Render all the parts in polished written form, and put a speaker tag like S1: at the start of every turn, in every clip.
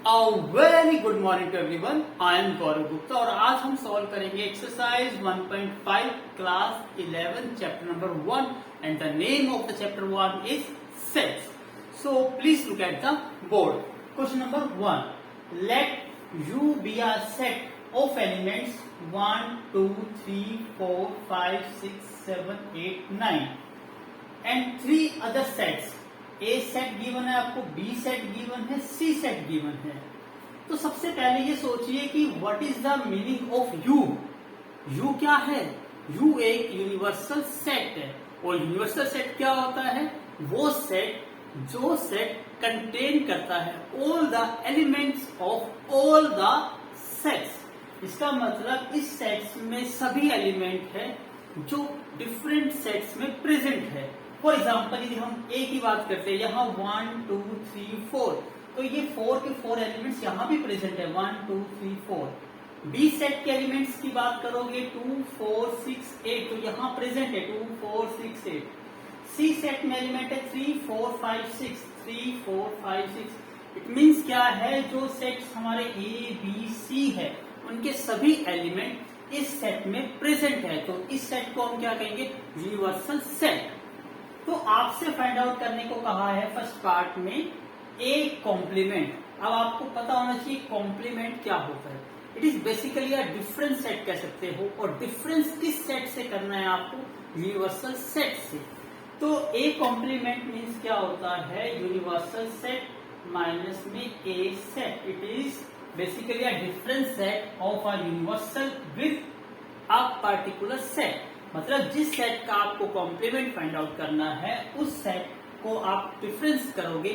S1: Very good morning to everyone. I am Gaurav Gupta और आज हम सॉल्व करेंगे exercise 1.5 class 11 chapter number 1 and the name of the chapter 1 is sets. So please look at the board. Question number 1, let U be a set of elements 1, 2, 3, 4, 5, 6, 7, 8, 9 and 3 other sets। A set given है आपको, B set given है, C set given है। तो सबसे पहले ये सोचिए कि what is the meaning of U। U क्या है? U एक यूनिवर्सल सेट है। और यूनिवर्सल सेट क्या होता है? वो सेट जो सेट कंटेन करता है all the elements of all the sets. इसका मतलब इस सेट्स में सभी एलिमेंट है जो डिफरेंट सेट्स में प्रेजेंट है। फॉर एग्जाम्पल यदि हम ए की बात करते हैं, यहाँ 1, 2, 3, 4, तो ये 4 के 4 एलिमेंट्स यहाँ भी प्रेजेंट है, 1, 2, 3, 4। बी सेट के एलिमेंट्स की बात करोगे 2, 4, 6, 8, तो यहाँ प्रेजेंट है 2, 4, 6, 8। सी सेट में एलिमेंट है 3, 4, 5, 6, 3, 4, 5, 6। इट मीन्स क्या है? जो सेट्स हमारे ए बी सी है उनके सभी एलिमेंट इस सेट में प्रेजेंट है। तो इस सेट को हम क्या कहेंगे? Universal set. तो आपसे फाइंड आउट करने को कहा है फर्स्ट पार्ट में ए कॉम्प्लीमेंट। अब आपको पता होना चाहिए कॉम्प्लीमेंट क्या होता है। It is basically a difference set कह सकते हो। और डिफरेंस किस सेट से करना है आपको? यूनिवर्सल सेट से। तो ए कॉम्प्लीमेंट मीन्स क्या होता है? यूनिवर्सल सेट माइनस में a set. It is basically a difference set of a universal with a particular set. मतलब जिस सेट का आपको कॉम्प्लीमेंट फाइंड आउट करना है उस सेट को आप डिफरेंस करोगे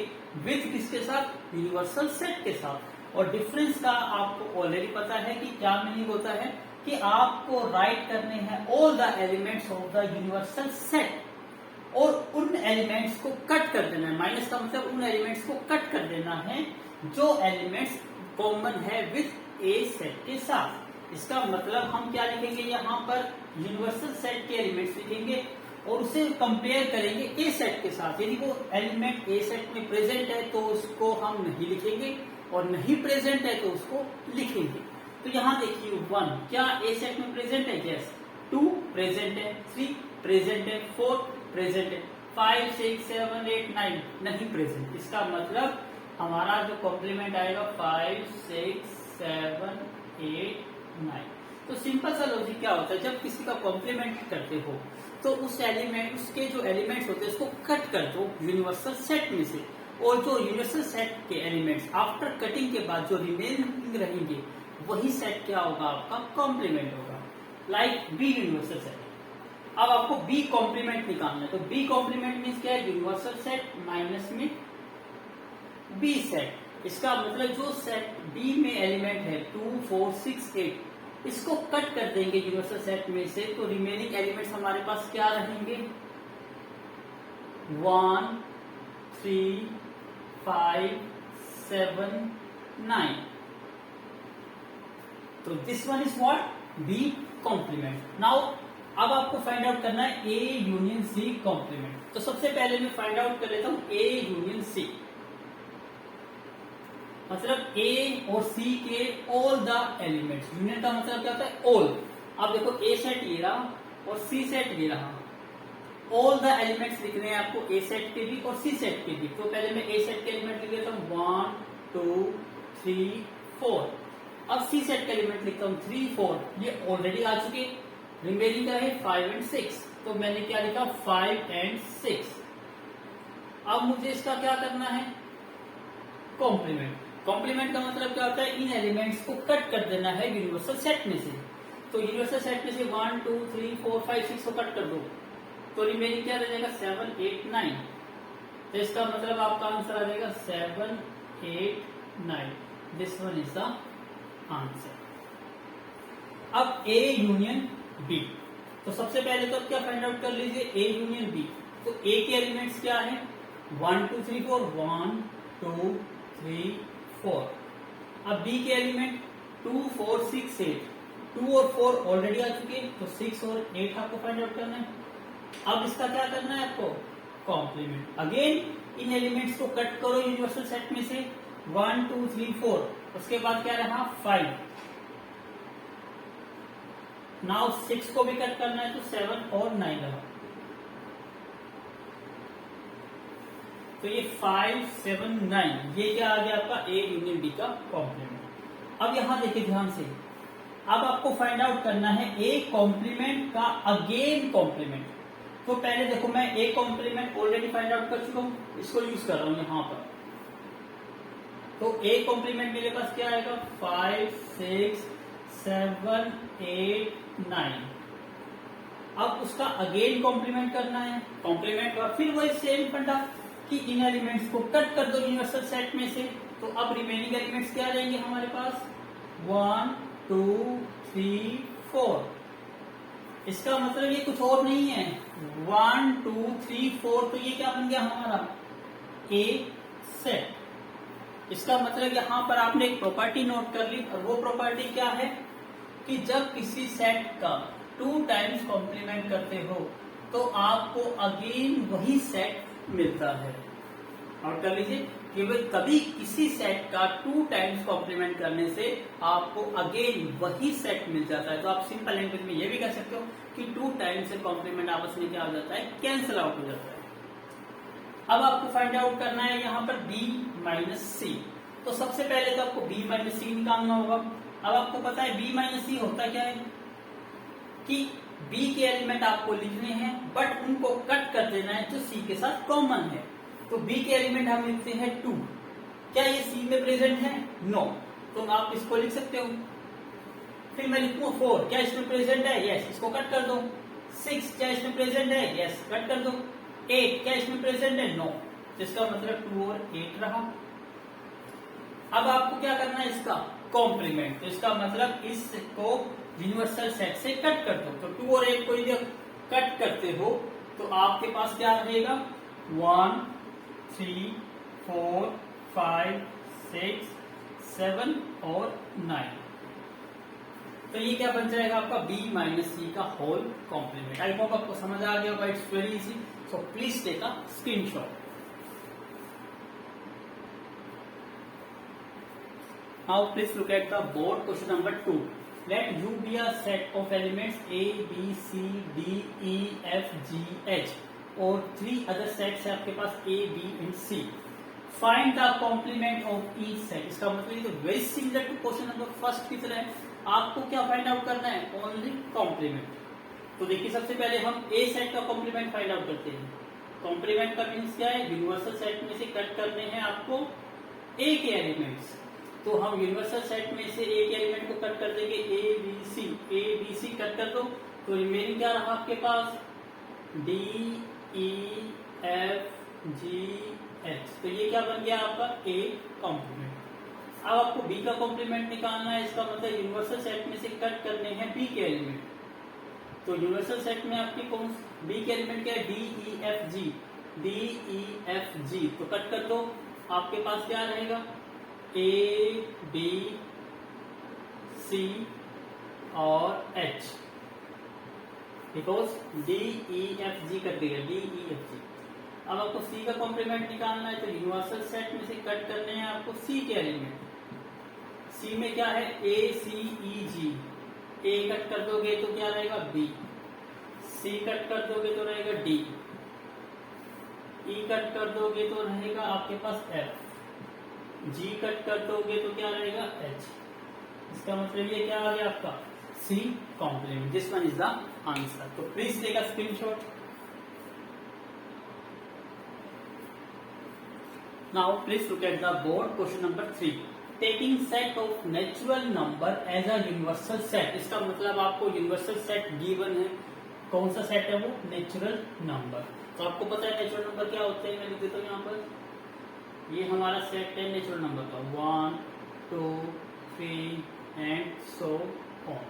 S1: विद किसके साथ? यूनिवर्सल सेट के साथ। और डिफरेंस का आपको ऑलरेडी पता है कि क्या मीनिंग होता है कि आपको राइट करने हैं all the elements of the universal set और उन एलिमेंट्स को कट कर देना है। माइनस का मतलब उन एलिमेंट्स को कट कर देना है जो एलिमेंट्स कॉमन है विद ए सेट के साथ। इसका मतलब हम क्या लिखेंगे? यहाँ पर यूनिवर्सल सेट के एलिमेंट्स लिखेंगे और उसे कंपेयर करेंगे ए सेट के साथ। यदि वो एलिमेंट ए सेट में प्रेजेंट है तो उसको हम नहीं लिखेंगे और नहीं प्रेजेंट है तो उसको लिखेंगे। तो यहाँ देखिए 1 क्या ए सेट में प्रेजेंट है? यस। 2 प्रेजेंट है, 3 प्रेजेंट है, 4 प्रेजेंट है, 5, 6, 7, 8, 9 नहीं प्रेजेंट। इसका मतलब हमारा जो कॉम्प्लीमेंट आएगा 5, 6, 7, 8, 9। तो सिंपल सा लॉजिक क्या होता है? जब किसी का कॉम्प्लीमेंट करते हो तो उस एलिमेंट उसके जो एलिमेंट्स होते हैं उसको कट कर दो यूनिवर्सल सेट में से। और जो यूनिवर्सल सेट के एलिमेंट्स आफ्टर कटिंग के बाद जो रिमेनिंग रहेंगे वही सेट क्या होगा? आपका कॉम्प्लीमेंट होगा। Like B universal set. अब आपको बी कॉम्प्लीमेंट निकालना है तो बी कॉम्प्लीमेंट मीन्स क्या है? यूनिवर्सल सेट माइनस में बी सेट। इसका मतलब जो सेट बी में एलिमेंट है 2, 4, 6, 8 इसको कट कर देंगे यूनिवर्सल सेट में से तो रिमेनिंग एलिमेंट्स हमारे पास क्या रहेंगे? 1, 3, 5, 7, 9। तो this one is what? B complement. Now अब आपको फाइंड आउट करना है ए यूनियन सी कॉम्प्लीमेंट। तो सबसे पहले मैं फाइंड आउट कर लेता हूं ए यूनियन सी। मतलब ए और सी के ऑल द एलिमेंट्स। यूनियन का मतलब क्या होता है? ऑल। अब देखो ए सेट ये रहा और सी सेट ये रहा। ऑल द एलिमेंट्स लिखने हैं आपको ए सेट के भी और सी सेट के भी। तो पहले मैं ए सेट के एलिमेंट लिख लेता हूँ 1, 2, 3, 4। अब सी सेट के एलिमेंट लिखता हूँ 3, 4। ये ऑलरेडी आ चुके। रिमेनिंग का है 5 एंड 6। तो मैंने क्या लिखा? 5 एंड 6। अब मुझे इसका क्या करना है? कॉम्प्लीमेंट। कॉम्प्लीमेंट का मतलब क्या होता है? इन एलिमेंट्स को कट कर देना है यूनिवर्सल सेट में से। तो यूनिवर्सल सेट में से 1, 2, 3, 4, 5, 6 को कट कर दो तो रिमेनिंग क्या रह जाएगा? 7, 8, 9। तो इसका मतलब आपका आंसर आ जाएगा 7, 8, 9। This one is the answer. अब ए यूनियन बी। तो सबसे पहले तो क्या फाइंड आउट कर लीजिए? A union B. तो ए के एलिमेंट्स क्या है? 1, 2, 3, 4। 1, 2, 3, 4। अब बी के एलिमेंट 2, 4, 6, 8। 2 और 4 ऑलरेडी आ चुके तो 6 और 8 आपको फाइंड आउट करना है। अब इसका क्या करना है आपको? कॉम्प्लीमेंट। अगेन इन एलिमेंट्स को कट करो यूनिवर्सल सेट में से 1 2 3 4, उसके बाद क्या रहा 5। नाउ 6 को भी कट करना है तो 7 और 9 रहा। तो ये 5 7 9 ये क्या आ गया आपका A यूनियन B का कॉम्प्लीमेंट। अब यहां देखिए ध्यान से, अब आपको फाइंड आउट करना है A कॉम्प्लीमेंट का अगेन कॉम्प्लीमेंट। तो पहले देखो मैं A complement already find out कर चुका हूं, इसको यूज कर रहा हूं यहां पर। तो A कॉम्प्लीमेंट मेरे पास क्या आएगा 5 6 7 8 9। अब उसका अगेन कॉम्प्लीमेंट करना है, कॉम्प्लीमेंट का फिर वही सेम फंडा कि इन एलिमेंट्स को कट कर दो यूनिवर्सल सेट में से। तो अब रिमेनिंग एलिमेंट्स क्या रहेंगे हमारे पास 1 2 3 4। इसका मतलब ये कुछ और नहीं है 1 2 3 4। तो ये क्या बन गया हमारा A सेट। इसका मतलब यहां पर आपने एक प्रॉपर्टी नोट कर ली, और वो प्रॉपर्टी क्या है कि जब किसी सेट का 2 टाइम्स कॉम्प्लीमेंट करते हो तो आपको अगेन वही सेट मिलता है। नोट कर लीजिए कि कभी किसी सेट का 2 टाइम्स कॉम्प्लीमेंट करने से आपको अगेन वही सेट मिल जाता है। तो आप सिंपल लैंग्वेज में ये भी कह सकते हो कि 2 टाइम्स से कॉम्प्लीमेंट आपस में क्या हो जाता है कैंसिल आउट हो जाता है। अब आपको फाइंड आउट करना है यहाँ पर B माइनस सी। तो सबसे पहले तो आपको B माइनस सी निकालना होगा। अब आपको पता है B माइनस सी होता क्या है कि B के एलिमेंट आपको लिखने हैं बट उनको कट कर देना है जो C के साथ कॉमन है। तो B के एलिमेंट हम लिखते हैं 2। क्या ये C में प्रेजेंट है? नो। तो आप इसको लिख सकते हो। फिर मैं लिखूंगा 4, क्या इसमें प्रेजेंट है? यस, इसको कट कर दो। 6, क्या इसमें प्रेजेंट है? यस, कट कर दो। 8, क्या इसमें प्रेजेंट है? नो। तो इसका मतलब 2 और 8 रहा। अब आपको क्या करना है इसका कॉम्प्लीमेंट। तो इसका मतलब इसको यूनिवर्सल सेट से कट कर दो। तो 2 और 8 को यदि कट करते हो तो आपके पास क्या रहेगा 1 3 4 5 6 7 और 9। तो ये क्या बन जाएगा आपका B माइनस सी का होल कॉम्प्लीमेंट। आई होप आपको समझ आ गया होगा। It's very easy, so please take a screenshot. Now please look at the board question number 2. Let U be a set of elements A, B, C, D, E, F, G, H और 3 other sets है आपके पास A, B and C. Find the complement of each set. इसका मतलब ये तो very similar to question number first की तरह है। आपको क्या फाइंड आउट करना है ओनली कॉम्प्लीमेंट। तो देखिए सबसे पहले हम A सेट का कॉम्प्लीमेंट फाइंड आउट करते हैं। कॉम्प्लीमेंट का मीन्स क्या है यूनिवर्सल सेट में से कट करने हैं आपको A के एलिमेंट्स। तो हम यूनिवर्सल सेट में से एक एलिमेंट को कट कर देंगे ए बी सी कट कर दो। तो रिमेनिंग क्या रहा आपके पास D, E, F, G, H। तो ये क्या बन गया आपका A कॉम्प्लीमेंट। अब आपको B का कॉम्प्लीमेंट निकालना है। इसका मतलब यूनिवर्सल सेट में से कट करने हैं B के एलिमेंट। तो यूनिवर्सल सेट में आपकी कौन B के एलिमेंट क्या है D, E, F, G। D, E, F, G तो कट कर दो। आपके पास क्या रहेगा A, B, C और H। Because D, E, F, G cut गया D, E, F, G। अब आपको C का कॉम्प्लीमेंट निकालना है। तो यूनिवर्सल सेट में से कट करने हैं आपको C के एलिमेंट। C में क्या है A, C, E, G। A cut कर दोगे तो क्या रहेगा B। C कट कर दोगे तो रहेगा D। E कट कर दोगे तो रहेगा आपके पास F। G कट कर दोगे तो क्या रहेगा H। इसका मतलब ये क्या आ गया आपका C complement. This one is the answer. तो please take a screenshot. Now please look at the board question number 3। Taking set of natural number as a universal set. इसका मतलब आपको यूनिवर्सल सेट गिवन है। कौन सा set है वो natural number. तो आपको पता है नेचुरल नंबर क्या होते हैं। मैं लिख देता हूँ यहाँ पर ये हमारा सेट है नेचुरल नंबर का 1 2 3 एंड सो ऑन।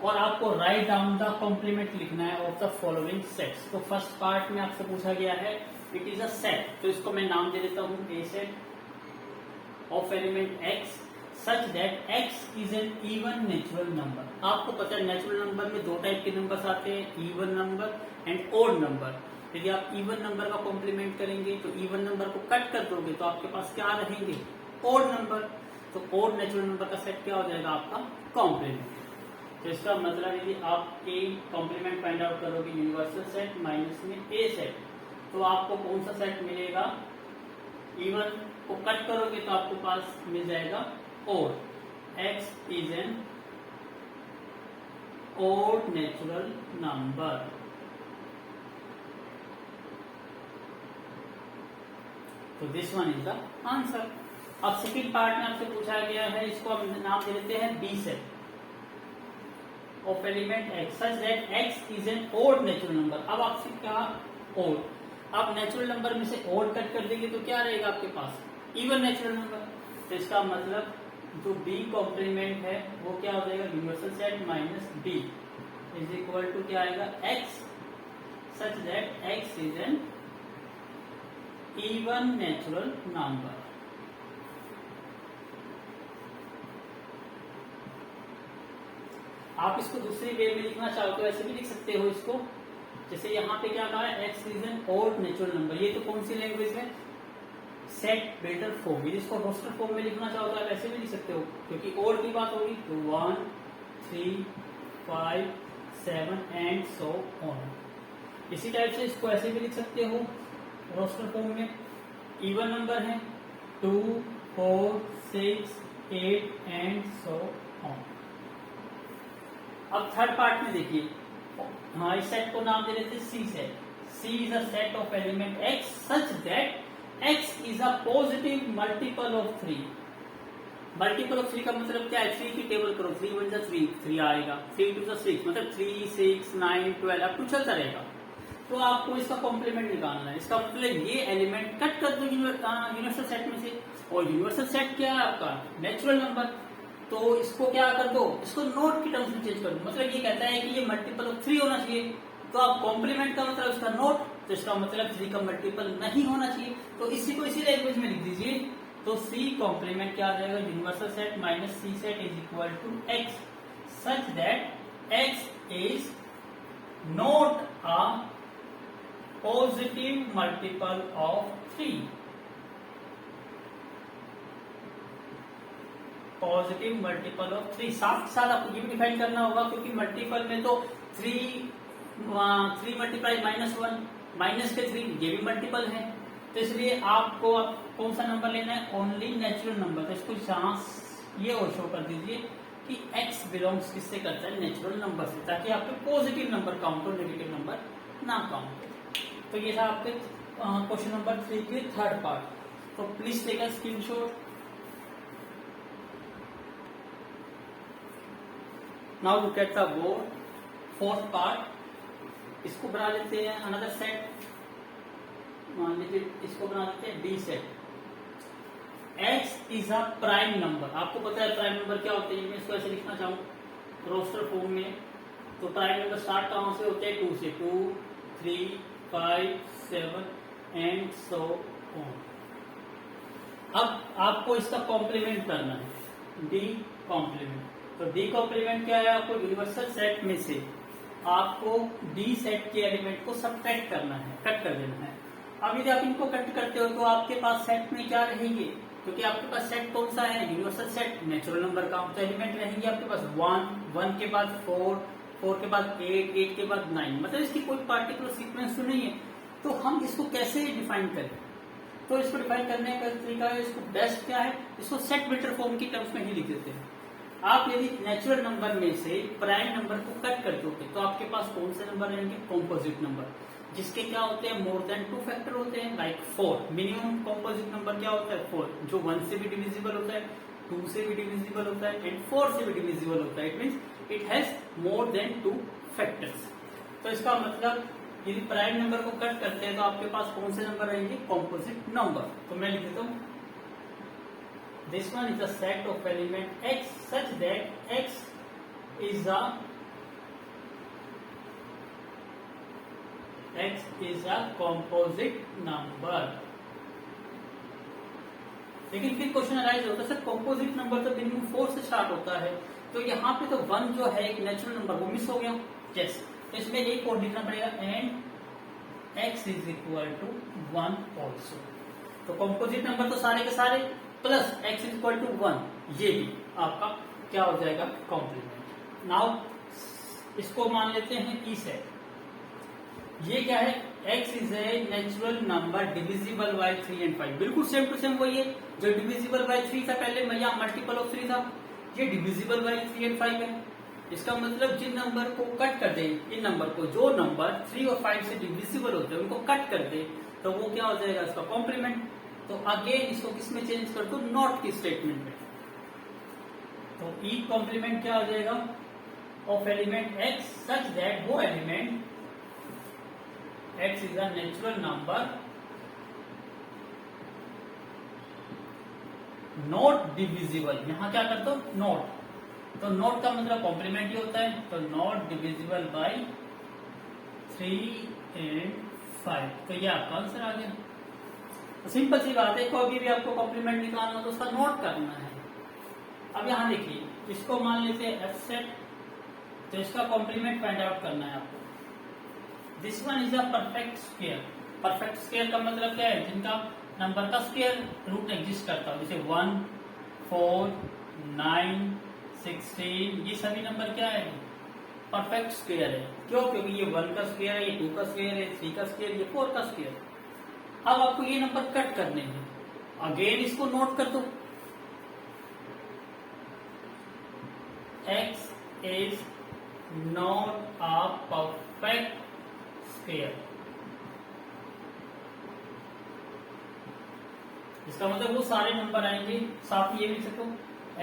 S1: और आपको राइट डाउन द कॉम्प्लीमेंट लिखना है ऑफ द फॉलोइंग सेट्स। तो फर्स्ट पार्ट में आपसे पूछा गया है इट इज अ सेट। तो इसको मैं नाम दे देता हूँ a set of element x such that x is an even natural number. आपको पता है नेचुरल नंबर में 2 टाइप के नंबर्स आते हैं even number and odd number. यदि आप इवन नंबर का कॉम्प्लीमेंट करेंगे तो इवन नंबर को कट कर दोगे तो आपके पास क्या रहेंगे, ओड नंबर। तो ओड नेचुरल नंबर का सेट क्या हो जाएगा, आपका कॉम्प्लीमेंट। तो इसका मतलब यदि आप ए कॉम्प्लीमेंट फाइंड आउट करोगे यूनिवर्सल सेट माइनस में ए सेट, तो आपको कौन सा सेट मिलेगा, इवन को कट करोगे तो आपको पास मिल जाएगा odd. X is an odd natural number. तो this one is the answer. अब सेकंड पार्ट में आपसे पूछा गया है, इसको हम नाम दे देते हैं B set of element x such that x is an odd natural number. अब आपसे कहा ओड, आप नेचुरल नंबर में से ओड कट कर देंगे तो क्या रहेगा आपके पास, इवन नेचुरल नंबर। तो इसका मतलब जो बी कॉम्प्लीमेंट है वो क्या हो जाएगा, universal set minus B is equal to क्या आएगा, X such that x is an even natural number. आप इसको दूसरी वे में लिखना चाहो तो ऐसे भी लिख सकते हो इसको, जैसे यहाँ पे क्या कहा है, X is an odd natural number. ये तो कौन सी लैंग्वेज है, सेट बिल्डर फॉर्म। यदि इसको रोस्टर फॉर्म में लिखना चाहो तो आप ऐसे भी लिख सकते हो, क्योंकि ओड की बात होगी तो 1 3 5 7 एंड सो ऑन। इसी टाइप से इसको ऐसे भी लिख सकते हो रोस्टर फॉर्म में। इवन नंबर है 2 4 6 8 एंड सो ऑन। अब थर्ड पार्ट में देखिए, हाँ इस सेट को नाम दे देते हैं C set. C is a set of element x such that x is a positive multiple of 3। Multiple of 3 का मतलब क्या है, 3 की टेबल करो, 3 1 जा 3, 3 आएगा, 3 2 जा 6, मतलब 3 6 9 12 अब कुछ चलता रहेगा। तो आपको इसका कॉम्प्लीमेंट निकालना है। इसका मतलब ये एलिमेंट कट कर दो यूनिवर्सल सेट में से, और यूनिवर्सल सेट क्या है आपका, नेचुरल नंबर। तो इसको क्या कर दो, इसको नोट की टर्म्स में चेंज कर दो। मतलब ये कहता है कि ये मल्टीपल ऑफ 3 होना चाहिए, तो आप कॉम्प्लीमेंट का मतलब इसका नोट, तो इसका मतलब 3 का मल्टीपल नहीं होना चाहिए। तो इसी को इसी लैंग्वेज में लिख दीजिए। तो सी कॉम्प्लीमेंट क्या आ जाएगा, universal set minus C set is equal to x such that x is not a positive multiple of 3। Positive multiple of 3। साथ के साथ आपको ये भी डिफाइन करना होगा, क्योंकि मल्टीपल में तो 3 मल्टीप्लाई -1 माइनस के 3 ये भी मल्टीपल है। तो इसलिए आपको कौन सा नंबर लेना है, ओनली नेचुरल नंबर। तो इसको यहाँ ये और शो कर दीजिए कि x बिलोंग्स किससे करता है, नेचुरल नंबर से, ताकि आपके पॉजिटिव नंबर काउंट हो, नेगेटिव नंबर ना काउंट हो। तो ये था आपके क्वेश्चन नंबर 3 के थर्ड पार्ट। तो please take a screenshot. Now look at the board, fourth part. इसको बना लेते हैं अनदर सेट, मान लीजिए इसको बना लेते हैं D set. x is a prime number. आपको पता है प्राइम नंबर क्या होते हैं, मैं इसको ऐसे लिखना चाहूँ रोस्टर फॉर्म में। तो प्राइम नंबर स्टार्ट कहाँ से होते हैं, 2 से, 2 3 5 7 एंड सो ऑन। अब आपको इसका कॉम्प्लीमेंट करना है, डी कॉम्प्लीमेंट। तो डी कॉम्प्लीमेंट क्या है, आपको यूनिवर्सल सेट में से आपको डी सेट के एलिमेंट को सबट्रैक्ट करना है, कट कर देना है। अब यदि आप इनको कट करते हो तो आपके पास सेट में क्या रहेंगे, क्योंकि आपके पास सेट कौन सा है, यूनिवर्सल सेट, नेचुरल नंबर का। तो एलिमेंट रहेंगे आपके पास 1 के बाद 4 के बाद 8 के बाद 9, मतलब इसकी कोई पार्टिकुलर सीक्वेंस तो नहीं है। तो हम इसको कैसे डिफाइन करें, तो इसको डिफाइन करने का तरीका है, इसको बेस्ट क्या है, इसको सेट बिल्डर फॉर्म की टर्म्स में ही लिख देते हैं। आप यदि नेचुरल नंबर में से प्राइम नंबर को कट कर दोगे तो आपके पास कौन से नंबर रहेंगे, कॉम्पोजिट नंबर, जिसके क्या होते हैं, मोर देन 2 फैक्टर होते हैं, लाइक 4। मिनिमम कॉम्पोजिट नंबर क्या होता है, 4, जो 1 से भी डिविजिबल होता है, 2 से भी डिविजिबल होता है एंड 4 से भी डिविजिबल होता है। It means it has more than 2 factors. तो इसका मतलब यदि प्राइम नंबर को कट करते हैं तो आपके पास कौन से नंबर रहेंगे, कॉम्पोजिट नंबर। तो मैं लिख देता हूँ, this one is a set of element x such that x is a composite number। लेकिन फिर क्वेश्चन अराइज होता है, सर कॉम्पोजिट नंबर तो मिनिमम 4 से स्टार्ट होता है, तो यहाँ पे तो 1 जो है एक नेचुरल नंबर वो मिस हो गया। यस, तो इसमें एक और लिखना पड़ेगा, and x is equal to 1 also. तो कंपोजिट नंबर तो सारे के सारे plus x is equal to 1, ये भी आपका क्या हो जाएगा, कॉम्प्लीमेंट। नाउ इसको मान लेते हैं ई सेट। ये क्या है, x is a natural number divisible by 3 and 5। बिल्कुल सेम टू सेम वही है जो डिविजिबल बाय 3 था पहले, या मल्टीपल ऑफ 3 था, ये डिविजिबल बाय 3 and 5 है। इसका मतलब जिन नंबर को कट कर दे, इन नंबर को, जो नंबर 3 और 5 से डिविजिबल होते हैं उनको कट कर दे, तो वो क्या हो जाएगा, इसका कॉम्प्लीमेंट। तो अगेन इसको किस में चेंज कर दो, नॉट की स्टेटमेंट में। तो ई कॉम्प्लीमेंट क्या हो जाएगा, of element x such that वो element x is a natural number not divisible. यहां क्या कर दो, नॉट। तो नॉट का मतलब कॉम्प्लीमेंट ही होता है, तो नॉट डिविजिबल बाय 3 and 5। तो ये आपका आंसर आ गया। तो सिंपल सी बात है, कोई भी आपको कॉम्प्लीमेंट निकालना हो तो उसका नोट करना है। अब यहां देखिए, इसको मान लेते हैं एफ सेट, तो इसका कॉम्प्लीमेंट फाइंड आउट करना है आपको। This one is a perfect square. Perfect square का मतलब क्या है, जिनका नंबर का स्क्वायर रूट एग्जिस्ट करता हो, जैसे 1, 4, 9, 16, ये सभी नंबर क्या है, परफेक्ट स्क्वायर है। क्यों, क्योंकि ये 1 का स्क्वायर है, ये 2 का स्क्वायर है, 3 का स्क्वायर, ये 4 का स्क्वायर। अब आपको ये नंबर कट करने हैं, अगेन इसको नोट कर दो, x is not a perfect square। इसका मतलब वो सारे नंबर आएंगे, साथ में ये लिख सकते हो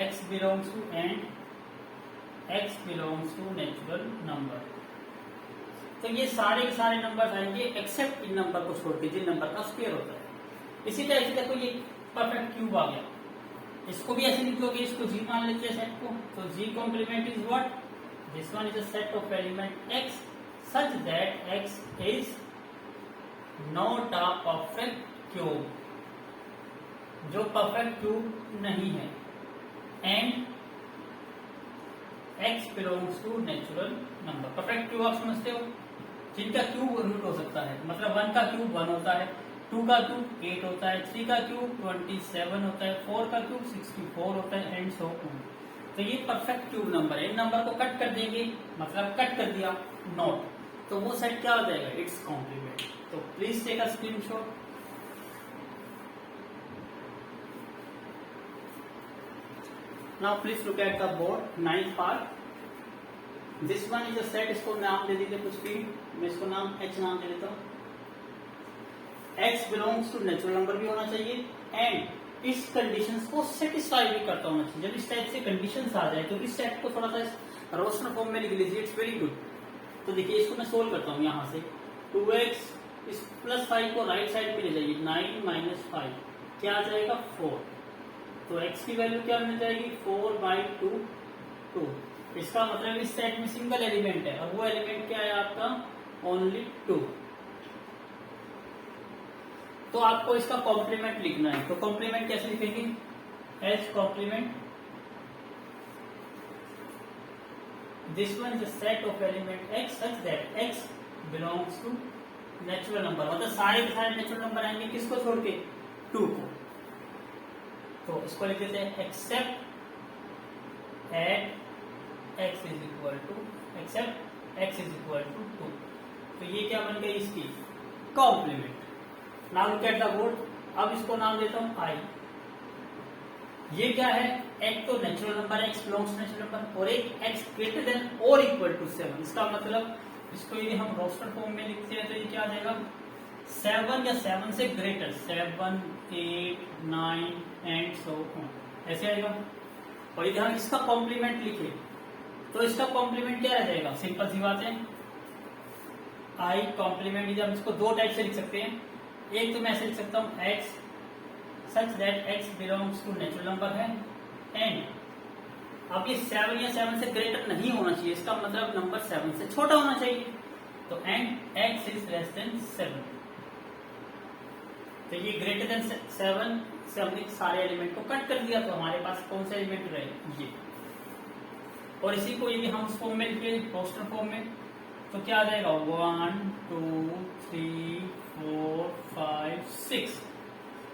S1: x belongs to and x belongs to natural number. तो ये सारे के सारे नंबर आएंगे एक्सेप्ट इन नंबर को छोड़ के, जिन नंबर का स्क्वायर होता है। इसी तरह से देखो, ये परफेक्ट क्यूब आ गया, इसको भी ऐसे लिखोगे, इसको जी मान लेते हैं सेट को, तो G complement is what, this one is a set of element x such that x is not a perfect cube, जो परफेक्ट क्यूब नहीं है, and x belongs to natural number. Perfect cube आप समझते हो, जिनका cube root हो सकता है, मतलब 1 का क्यूब 1 होता है, 2 का क्यूब 8 होता है, 3 का क्यूब 27 होता है, 4 का क्यूब 64 होता है, एंड सो ऑन। तो ये परफेक्ट क्यूब नंबर है। इन नंबर को कट कर देंगे, मतलब कट कर दिया नॉट, तो वो सेट क्या हो जाएगा, इट्स कॉम्प्लीमेंट। तो please take a screenshot. Now please look at the board, 9th part. This one is a set, इसको नाम दे दीजिए कुछ भी, मैं इसको नाम h नाम दे देता हूँ। x belongs to natural number भी होना चाहिए, एंड इस कंडीशंस को सेटिस्फाई भी करता होना चाहिए। जब इस टाइप से कंडीशंस आ जाए तो इस सेट को थोड़ा सा रोस्टर फॉर्म में लिख लीजिए, इट्स वेरी गुड। तो देखिए, इसको मैं सोल्व करता हूँ यहाँ से, 2x इस प्लस 5 को राइट साइड पे ले जाइए, 9 माइनस 5 क्या आ जाएगा, 4। तो x की वैल्यू क्या मिल जाएगी, 4/2, 2। इसका मतलब इस सेट में सिंगल एलिमेंट है, और वो एलिमेंट क्या है आपका, ओनली 2। तो आपको इसका कॉम्प्लीमेंट लिखना है, तो कॉम्प्लीमेंट कैसे लिखेंगे, H complement, this one is a set of element x such that x belongs to natural number, मतलब सारे के सारे नेचुरल नंबर आएंगे, किसको छोड़ के, 2 को। तो इसको लिख देते हैं except at x is equal to, except x is equal to 2। तो ये क्या बन गई इसकी complement. Now look at the board. अब इसको नाम देता हूं i। ये क्या है, एक तो natural number x belongs natural number, और एक x ग्रेटर देन और इक्वल टू 7। इसका मतलब इसको यदि हम रोस्टर फॉर्म में लिखते हैं तो ये क्या आ जाएगा, 7 या 7 से ग्रेटर, 7, 8, 9 एंड सो ऑन, ऐसे आएगा। और यदि हम इसका कॉम्प्लीमेंट लिखे तो इसका कॉम्प्लीमेंट क्या रह जाएगा, सिंपल सी बात है, आई कॉम्प्लीमेंट। यदि हम इसको दो टाइप से लिख सकते हैं, एक तो मैं ऐसे लिख सकता हूं x such that x belongs to natural number है, एंड अब ये 7 या 7 से ग्रेटर नहीं होना चाहिए, इसका मतलब नंबर 7 से छोटा होना चाहिए, तो and x is less than 7। तो ये ग्रेटर देन 7 से हमने सारे एलिमेंट को कट कर दिया, तो हमारे पास कौन सा एलिमेंट रहे, ये। और इसी को यदि हम उस फॉर्म में लिखे, रोस्टर फॉर्म में, तो क्या आ जाएगा 1 2 3 4 5 6,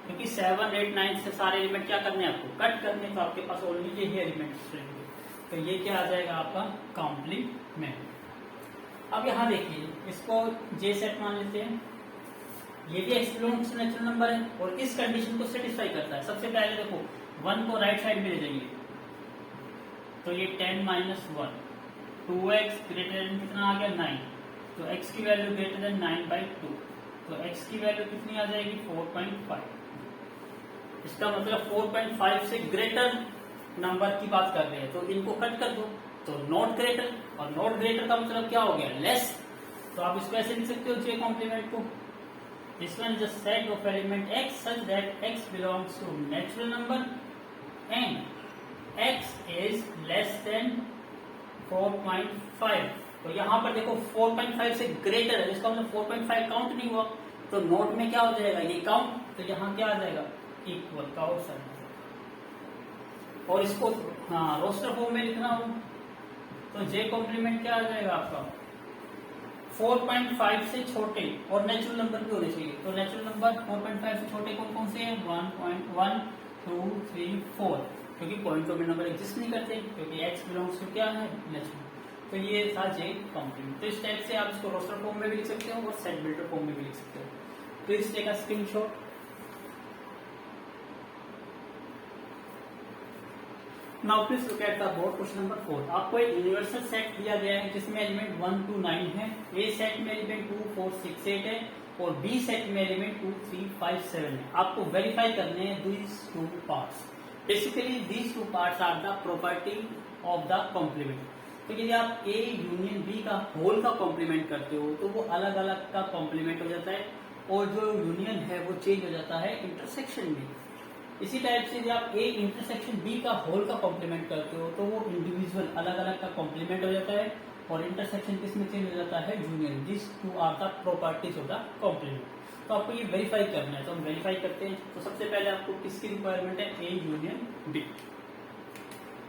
S1: क्योंकि 7 8 9 से सारे एलिमेंट क्या करने हैं आपको कट करने, तो आपके पास ओनली यही एलिमेंट्स रहेंगे। तो ये क्या आ जाएगा आपका कॉम्प्लीमेंट। अब यहाँ देखिए इसको जे सेट मान लेते हैं, ये भी x belongs to natural number है और इस कंडीशन को सेटिस्फाई करता है। सबसे पहले देखो 1 को राइट साइड में ले जाएंगे, तो ये 10 माइनस 1, 2x ग्रेटर देन कितना आ गया 9, तो x की वैल्यू ग्रेटर देन 9/2, तो x की वैल्यू कितनी आ जाएगी 4.5। इसका मतलब 4.5 से ग्रेटर नंबर की बात कर रहे हैं, तो इनको कट कर दो, तो नॉट ग्रेटर, और नॉट ग्रेटर का मतलब क्या हो गया लेस, तो आप इसको ऐसे लिख सकते हो जे कॉम्प्लीमेंट को, this one is a set of element x such that x belongs to natural number and x is less than 4.5। तो यहाँ पर देखो 4.5 से ग्रेटर है, इसका मतलब 4.5 काउंट नहीं हुआ, तो नोट में क्या हो जाएगा ये काउंट, तो यहाँ क्या आ जाएगा इक्वल का ऑप्शन। और इसको हाँ रोस्टर फॉर्म में लिखना हो तो जे कॉम्प्लीमेंट क्या आ जाएगा आपका 4.5 से छोटे और नेचुरल नंबर भी होने चाहिए, तो नेचुरल नंबर 4.5 से छोटे कौन कौन से हैं 1.1 2 3 4, क्योंकि पॉइंट ऑफ नंबर एग्जिस्ट नहीं करते, क्योंकि x बिलोंग्स टू क्या है नेचुरल। तो ये था जे कॉम्प्लीमेंट। तो इस टाइप से आप इसको रोस्टर फॉर्म में भी लिख सकते हो और सेट बिल्डर फॉर्म में भी लिख सकते हो। Please take a screenshot. Now please look at the board question number 4। आपको एक यूनिवर्सल सेट दिया गया है जिसमें एलिमेंट 1 to 9 है, ए सेट में एलिमेंट 2 4 6 8 है और बी सेट में एलिमेंट 2 3 5 7 है। आपको वेरीफाई करने हैं these two parts. Basically these two parts are the property of the complement. तो यदि आप ए यूनियन बी का होल का कॉम्प्लीमेंट करते हो तो वो अलग अलग का कॉम्प्लीमेंट हो जाता है, और जो यूनियन है वो चेंज हो जाता है इंटरसेक्शन में। इसी टाइप से यदि आप ए इंटरसेक्शन बी का होल का कॉम्प्लीमेंट करते हो तो वो इंडिविजुअल अलग अलग का कॉम्प्लीमेंट हो जाता है, और इंटरसेक्शन किसमें चेंज हो जाता है union. This two are the properties of the complement. तो आपको ये वेरीफाई करना है, तो हम वेरीफाई करते हैं। तो सबसे पहले आपको किसकी रिक्वायरमेंट है ए यूनियन बी।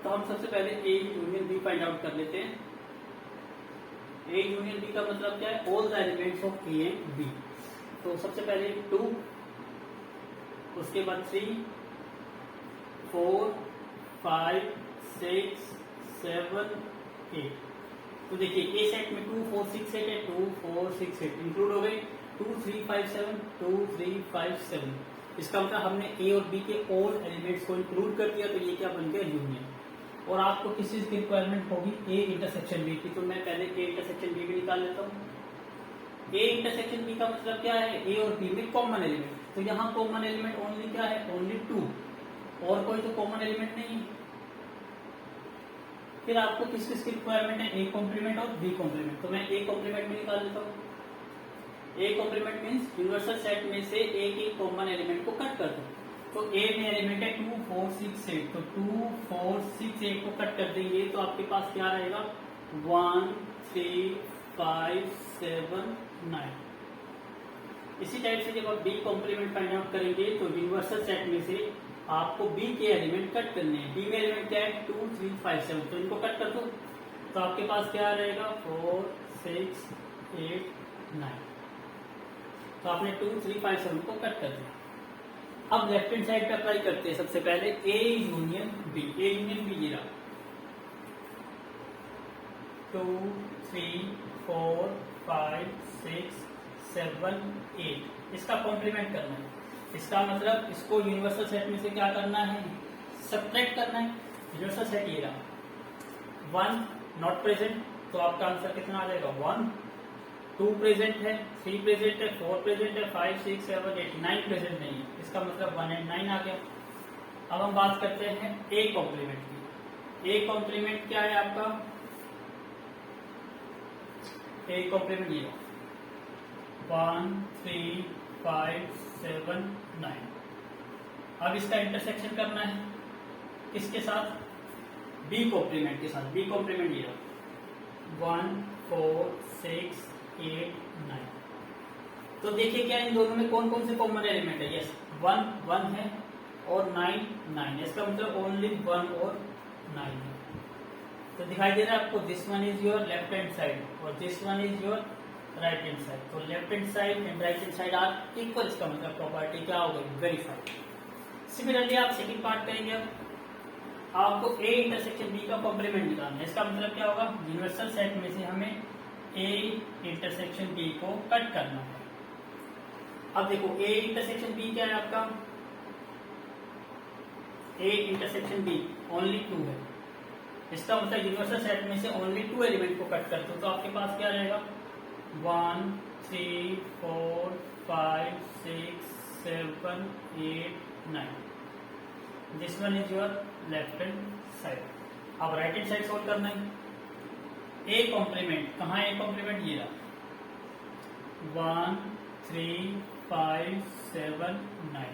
S1: तो हम सबसे पहले A union B find out कर लेते हैं। ए यूनियन बी का मतलब क्या है all the elements of A and B. तो सबसे पहले 2, उसके बाद 3 4 5 6 7 8। तो देखिए ए सेट में 2 4 6 8 है, 2 4 6 8 इंक्लूड हो गए, 2 3 5 7 2 3 5 7। इसका मतलब हमने ए और बी के ऑल एलिमेंट्स को इंक्लूड कर दिया, तो ये क्या बन गया यूनियन। और आपको किस चीज की रिक्वायरमेंट होगी ए इंटरसेक्शन बी की, तो मैं पहले ए इंटरसेक्शन बी भी निकाल लेता हूँ। ए इंटरसेक्शन बी का मतलब क्या है ए और बी में कॉमन एलिमेंट, तो यहाँ कॉमन एलिमेंट ओनली क्या है ओनली 2, और कोई तो कॉमन एलिमेंट नहीं है। फिर आपको किस किस की रिक्वायरमेंट है ए कॉम्प्लीमेंट और बी कॉम्प्लीमेंट, तो मैं ए कॉम्प्लीमेंट में निकाल लेता हूँ। A complement means universal set में से ए के कॉमन एलिमेंट को कट कर दो। तो ए में एलिमेंट है 2 4 6 8, तो 2 4 6 8 को कट कर देंगे तो आपके पास क्या रहेगा 1 3 5 7 9। इसी टाइप से जब आप बी कॉम्प्लीमेंट फाइंड आउट करेंगे तो यूनिवर्सल सेट में से आपको बी के एलिमेंट कट करने हैं। बी में एलिमेंट क्या है 2 3 5 7, तो इनको कट कर दो तो आपके पास क्या रहेगा 4 6 8 9। तो आपने 2 3 5 7 को कट कर दिया। अब लेफ्ट हैंड साइड पे अप्लाई करते हैं। सबसे पहले A union B, A union B ये रहा 2 3 4 5 6 7 8, इसका कॉम्प्लीमेंट करना है। इसका मतलब इसको यूनिवर्सल सेट में से क्या करना है सब्ट्रैक्ट करना है। यूनिवर्सल सेट ये रहा 1 नॉट प्रेजेंट, तो आपका आंसर कितना आ जाएगा 1। 2 प्रेजेंट है, 3 प्रेजेंट है, 4 प्रेजेंट है, 5 6 7 8 9 प्रेजेंट नहीं है, इसका मतलब 1 एंड 9 आ गया। अब हम बात करते हैं ए कॉम्प्लीमेंट की। ए कॉम्प्लीमेंट क्या है आपका ए कॉम्प्लीमेंट ये 1 3 5 7 9। अब इसका इंटरसेक्शन करना है किसके साथ बी कॉम्प्लीमेंट के साथ। बी कॉम्प्लीमेंट ये 1 4 6 8 9। तो देखिए क्या इन दोनों में कौन कौन से कॉमन एलिमेंट है। यस 1 1 है और 9 9 है, इसका मतलब ओनली 1 और 9 है। तो दिखाई दे रहा है आपको, this one is your left hand side और this one is your right hand side. तो left hand side and right hand side are equal, इसका मतलब प्रॉपर्टी क्या हो गई, वेरीफाइड। सिमिलरली आप सेकंड पार्ट करेंगे। अब आपको ए इंटरसेक्शन बी का कॉम्प्लीमेंट निकालना है। इसका मतलब क्या होगा, यूनिवर्सल सेट में से हमें ए इंटरसेक्शन बी को कट करना है। अब देखो ए इंटरसेक्शन बी क्या है आपका, ए इंटरसेक्शन बी ओनली 2 है। इसका मतलब यूनिवर्सल सेट में से ओनली 2 एलिमेंट को कट करते हो तो आपके पास क्या रहेगा, 1 3 4 5 6 7 8 9। This one is your left hand side. अब राइट हैंड साइड सोल्व करना है। ए कॉम्प्लीमेंट कहाँ है, ए कॉम्प्लीमेंट ये रहा, 1 3 5 7 9।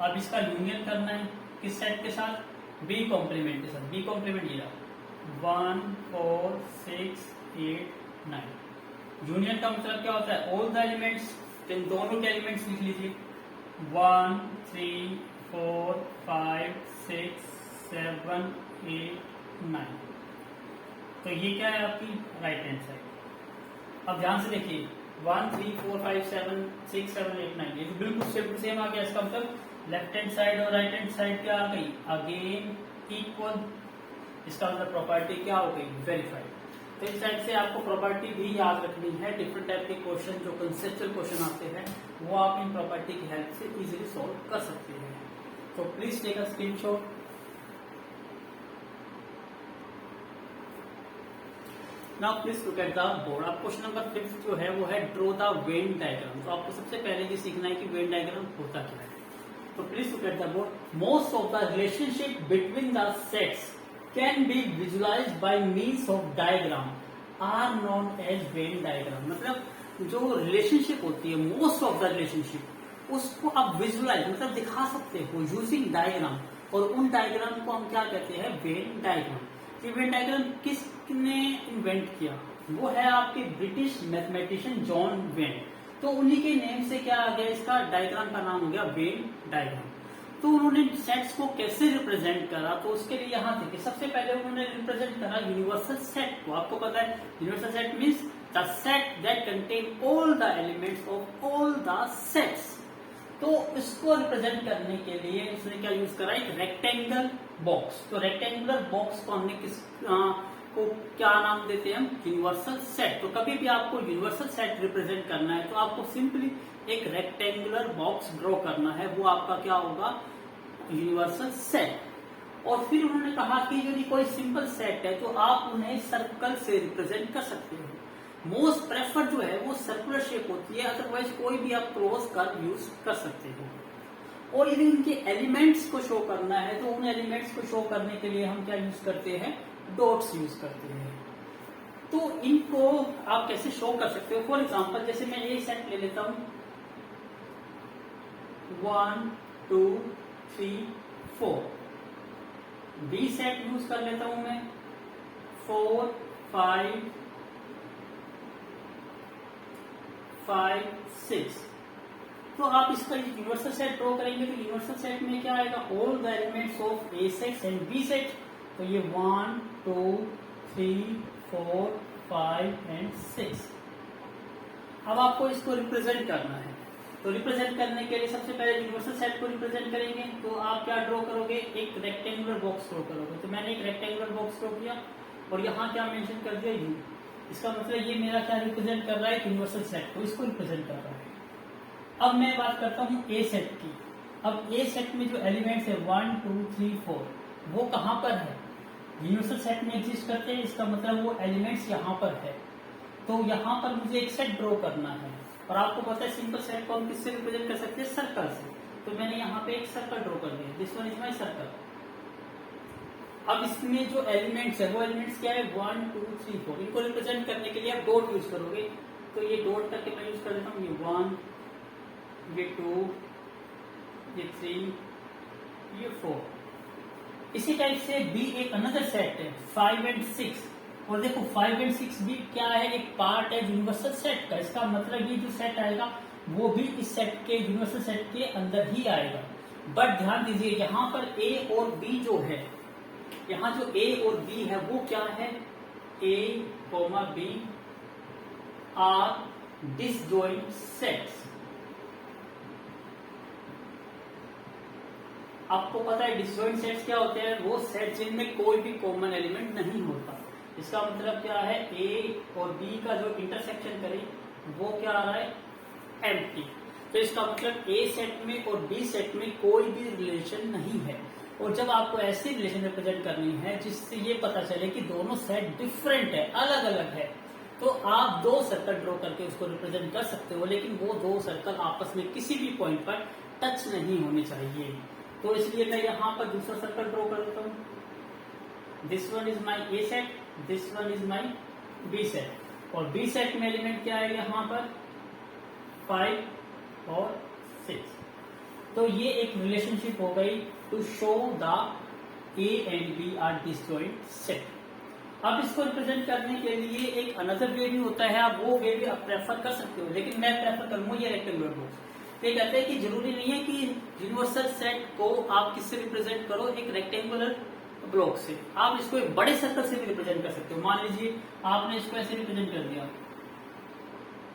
S1: अब इसका यूनियन करना है किस सेट के साथ, बी कॉम्प्लीमेंट के साथ। बी कॉम्प्लीमेंट ये रहा, 1 4 6 8 9। यूनियन का मतलब क्या होता है, ऑल द एलिमेंट्स। इन दोनों के एलिमेंट्स लिख लीजिए, 1 3 4 5 6 7 8 9। तो ये क्या है आपकी राइट हैंड साइड। अब ध्यान से देखिए, 1 3 4 5 7 6 7 8 9, ये तो बिल्कुल सेम आ गया। इसका मतलब लेफ्ट हैंड साइड और राइट हैंड साइड क्या आ गई, अगेन इक्वल। इसका मतलब प्रॉपर्टी क्या हो गई, वेरीफाइड। तो इस टाइप से आपको प्रॉपर्टी भी याद रखनी है। डिफरेंट टाइप के क्वेश्चन जो कंसेप्चुअल क्वेश्चन आते हैं वो आप इन प्रॉपर्टी की हेल्प से इजीली सॉल्व कर सकते हैं। तो please take a screenshot. Now please look at the board. अब क्वेश्चन नंबर 5 जो है वो है ड्रॉ द वेन डायग्राम। तो आपको सबसे पहले ये सीखना है कि वेन डायग्राम होता क्या है। तो please look at the board. Most of the relationship between the sets can be visualized by means of diagram are known as Venn diagram. मतलब जो रिलेशनशिप होती है, मोस्ट ऑफ द रिलेशनशिप, उसको आप विजुअलाइज मतलब दिखा सकते हो यूजिंग डायग्राम। और उन डायग्राम को हम क्या कहते हैं, वेन डायग्राम। ये वेन डायग्राम किसने इन्वेंट किया, वो है आपके ब्रिटिश मैथमेटिशियन जॉन वेन। तो उन्हीं के नेम से क्या आ गया, इसका डायग्राम का नाम हो गया वेन डायग्राम। तो उन्होंने सेट्स को कैसे रिप्रेजेंट करा, तो उसके लिए यहाँ देखिए, सबसे पहले उन्होंने रिप्रेजेंट करा यूनिवर्सल सेट को। आपको पता है universal set means the set that contain all the elements of all the sets. तो इसको रिप्रेजेंट करने के लिए उसने क्या यूज करा, एक रेक्टेंगल बॉक्स। तो रेक्टेंगुलर बॉक्स को हमने को क्या नाम देते हैं हम, यूनिवर्सल सेट। तो कभी भी आपको यूनिवर्सल सेट रिप्रेजेंट करना है तो आपको सिंपली एक रेक्टेंगुलर बॉक्स ड्रॉ करना है, वो आपका क्या होगा, यूनिवर्सल सेट। और फिर उन्होंने कहा कि यदि कोई सिंपल सेट है तो आप उन्हें सर्कल से रिप्रेजेंट कर सकते हो। मोस्ट प्रेफर जो है वो सर्कुलर शेप होती है, अदरवाइज कोई भी आप क्रॉस कर्व यूज कर सकते हो। और यदि उनके एलिमेंट्स को शो करना है तो उन एलिमेंट्स को शो करने के लिए हम क्या यूज करते हैं, डॉट्स यूज करते हैं। तो इनको आप कैसे शो कर सकते हो, फॉर एग्जाम्पल जैसे मैं ये सेट ले लेता हूं, 1 2 3 4। बी सेट यूज कर लेता हूं मैं 4 5 5 6। तो आप इसका यूनिवर्सल सेट ड्रॉ करेंगे तो यूनिवर्सल सेट में क्या आएगा, all the elements of A set and B set. तो ये 1 2 3 4 5 एंड 6। अब आपको इसको रिप्रेजेंट करना है। तो रिप्रेजेंट करने के लिए सबसे पहले यूनिवर्सल सेट को रिप्रेजेंट करेंगे। तो आप क्या ड्रॉ करोगे, एक रेक्टेंगुलर बॉक्स ड्रॉ करोगे। तो मैंने एक रेक्टेंगुलर बॉक्स ड्रॉ किया और यहाँ क्या मेंशन कर दिया, यू। इसका मतलब ये मेरा क्या रिप्रेजेंट कर रहा है, यूनिवर्सल सेट को, इसको रिप्रेजेंट कर रहा है। अब मैं बात करता हूँ ए सेट की। अब ए सेट में जो एलिमेंट्स है 1 2 3 4 वो कहाँ पर है, यूनिवर्सल सेट में एग्जिस्ट करते हैं। इसका मतलब वो एलिमेंट्स यहाँ पर है। तो यहाँ पर मुझे एक सेट ड्रॉ करना है और आपको पता है सिंपल सेट को हम किससे रिप्रेजेंट कर सकते हैं, सर्कल से। तो मैंने यहाँ पे एक सर्कल ड्रॉ कर दिया, this one is my circle. अब इसमें जो एलिमेंट्स है वो एलिमेंट्स क्या है, 1 2 3 4। इनको रिप्रेजेंट करने के लिए आप डॉट यूज करोगे। तो ये डॉट करके मैं यूज कर देता हूँ, ये 1 ये 2 ये 3 ये 4। इसी टाइप से बी एक अनदर सेट है 5 एंड 6। और देखो 5 एंड 6 भी क्या है, एक पार्ट है यूनिवर्सल सेट का। इसका मतलब ये जो सेट आएगा वो भी इस सेट के, यूनिवर्सल सेट के अंदर ही आएगा। बट ध्यान दीजिए यहाँ पर ए और बी जो है यहाँ जो ए और बी है वो क्या है, A comma B are disjoint sets. आपको पता है डिसजॉइंट सेट्स क्या होते हैं, वो सेट जिनमें कोई भी कॉमन एलिमेंट नहीं होता। इसका मतलब क्या है, ए और बी का जो इंटरसेक्शन करे वो क्या आ रहा है, एम्प्टी। तो इसका मतलब ए सेट में और बी सेट में कोई भी रिलेशन नहीं है। और जब आपको ऐसी रिलेशन रिप्रेजेंट करनी है जिससे ये पता चले कि दोनों सेट डिफरेंट है, अलग अलग है, तो आप दो सर्कल ड्रॉ करके उसको रिप्रेजेंट कर सकते हो, लेकिन वो दो सर्कल आपस में किसी भी पॉइंट पर टच नहीं होने चाहिए। तो इसलिए मैं यहाँ पर दूसरा सर्कल ड्रॉ करता हूँ। This one is my A set, this one is my B set. और बी सेट में एलिमेंट क्या है यहाँ पर, 5 और 6। तो ये एक रिलेशनशिप हो गई to show the A and B are disjoint set. अब इसको रिप्रेजेंट करने के लिए एक अनदर वे भी होता है, आप वो वे भी आप प्रेफर कर सकते हो, लेकिन मैं प्रेफर करूंगा ये रेक्टेंगुलर बॉक्स। ये कहते हैं कि जरूरी नहीं है कि यूनिवर्सल सेट को आप किससे रिप्रेजेंट करो, एक रेक्टेंगुलर ब्लॉक से। आप इसको एक बड़े सर्कल से भी रिप्रेजेंट कर सकते हो। मान लीजिए आपने इसको ऐसे रिप्रेजेंट कर दिया,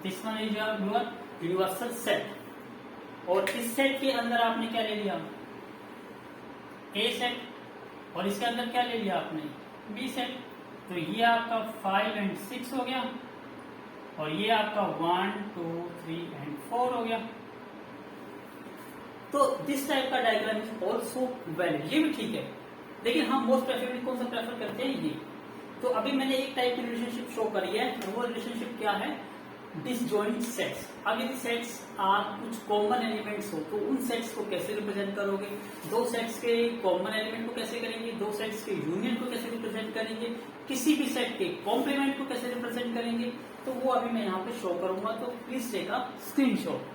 S1: this one is your universal set, और इस सेट के अंदर आपने क्या ले लिया, ए सेट, और इसके अंदर क्या ले लिया आपने, बी सेट। तो ये आपका 5 और 6 हो गया, और ये आपका 1, 2, 3 और 4 हो गया। तो दिस टाइप का डायग्राम इज ऑल्सो वैलिड, ये भी ठीक है, लेकिन हम मोस्ट प्रेफरेबली कौन सा प्रेफर करते हैं, ये। तो अभी मैंने एक टाइप की रिलेशनशिप शो करी है, और वो रिलेशनशिप क्या है, डिसजॉइंट सेट्स। अब यदि सेट्स आर कुछ कॉमन एलिमेंट्स हो तो उन सेट्स को कैसे रिप्रेजेंट करोगे, दो सेट्स के कॉमन एलिमेंट को कैसे करेंगे, दो सेट्स के यूनियन को कैसे रिप्रेजेंट करेंगे, किसी भी सेट के कॉम्प्लीमेंट को कैसे रिप्रेजेंट करेंगे, तो वो अभी मैं यहाँ पे शो करूंगा। तो please take a screenshot.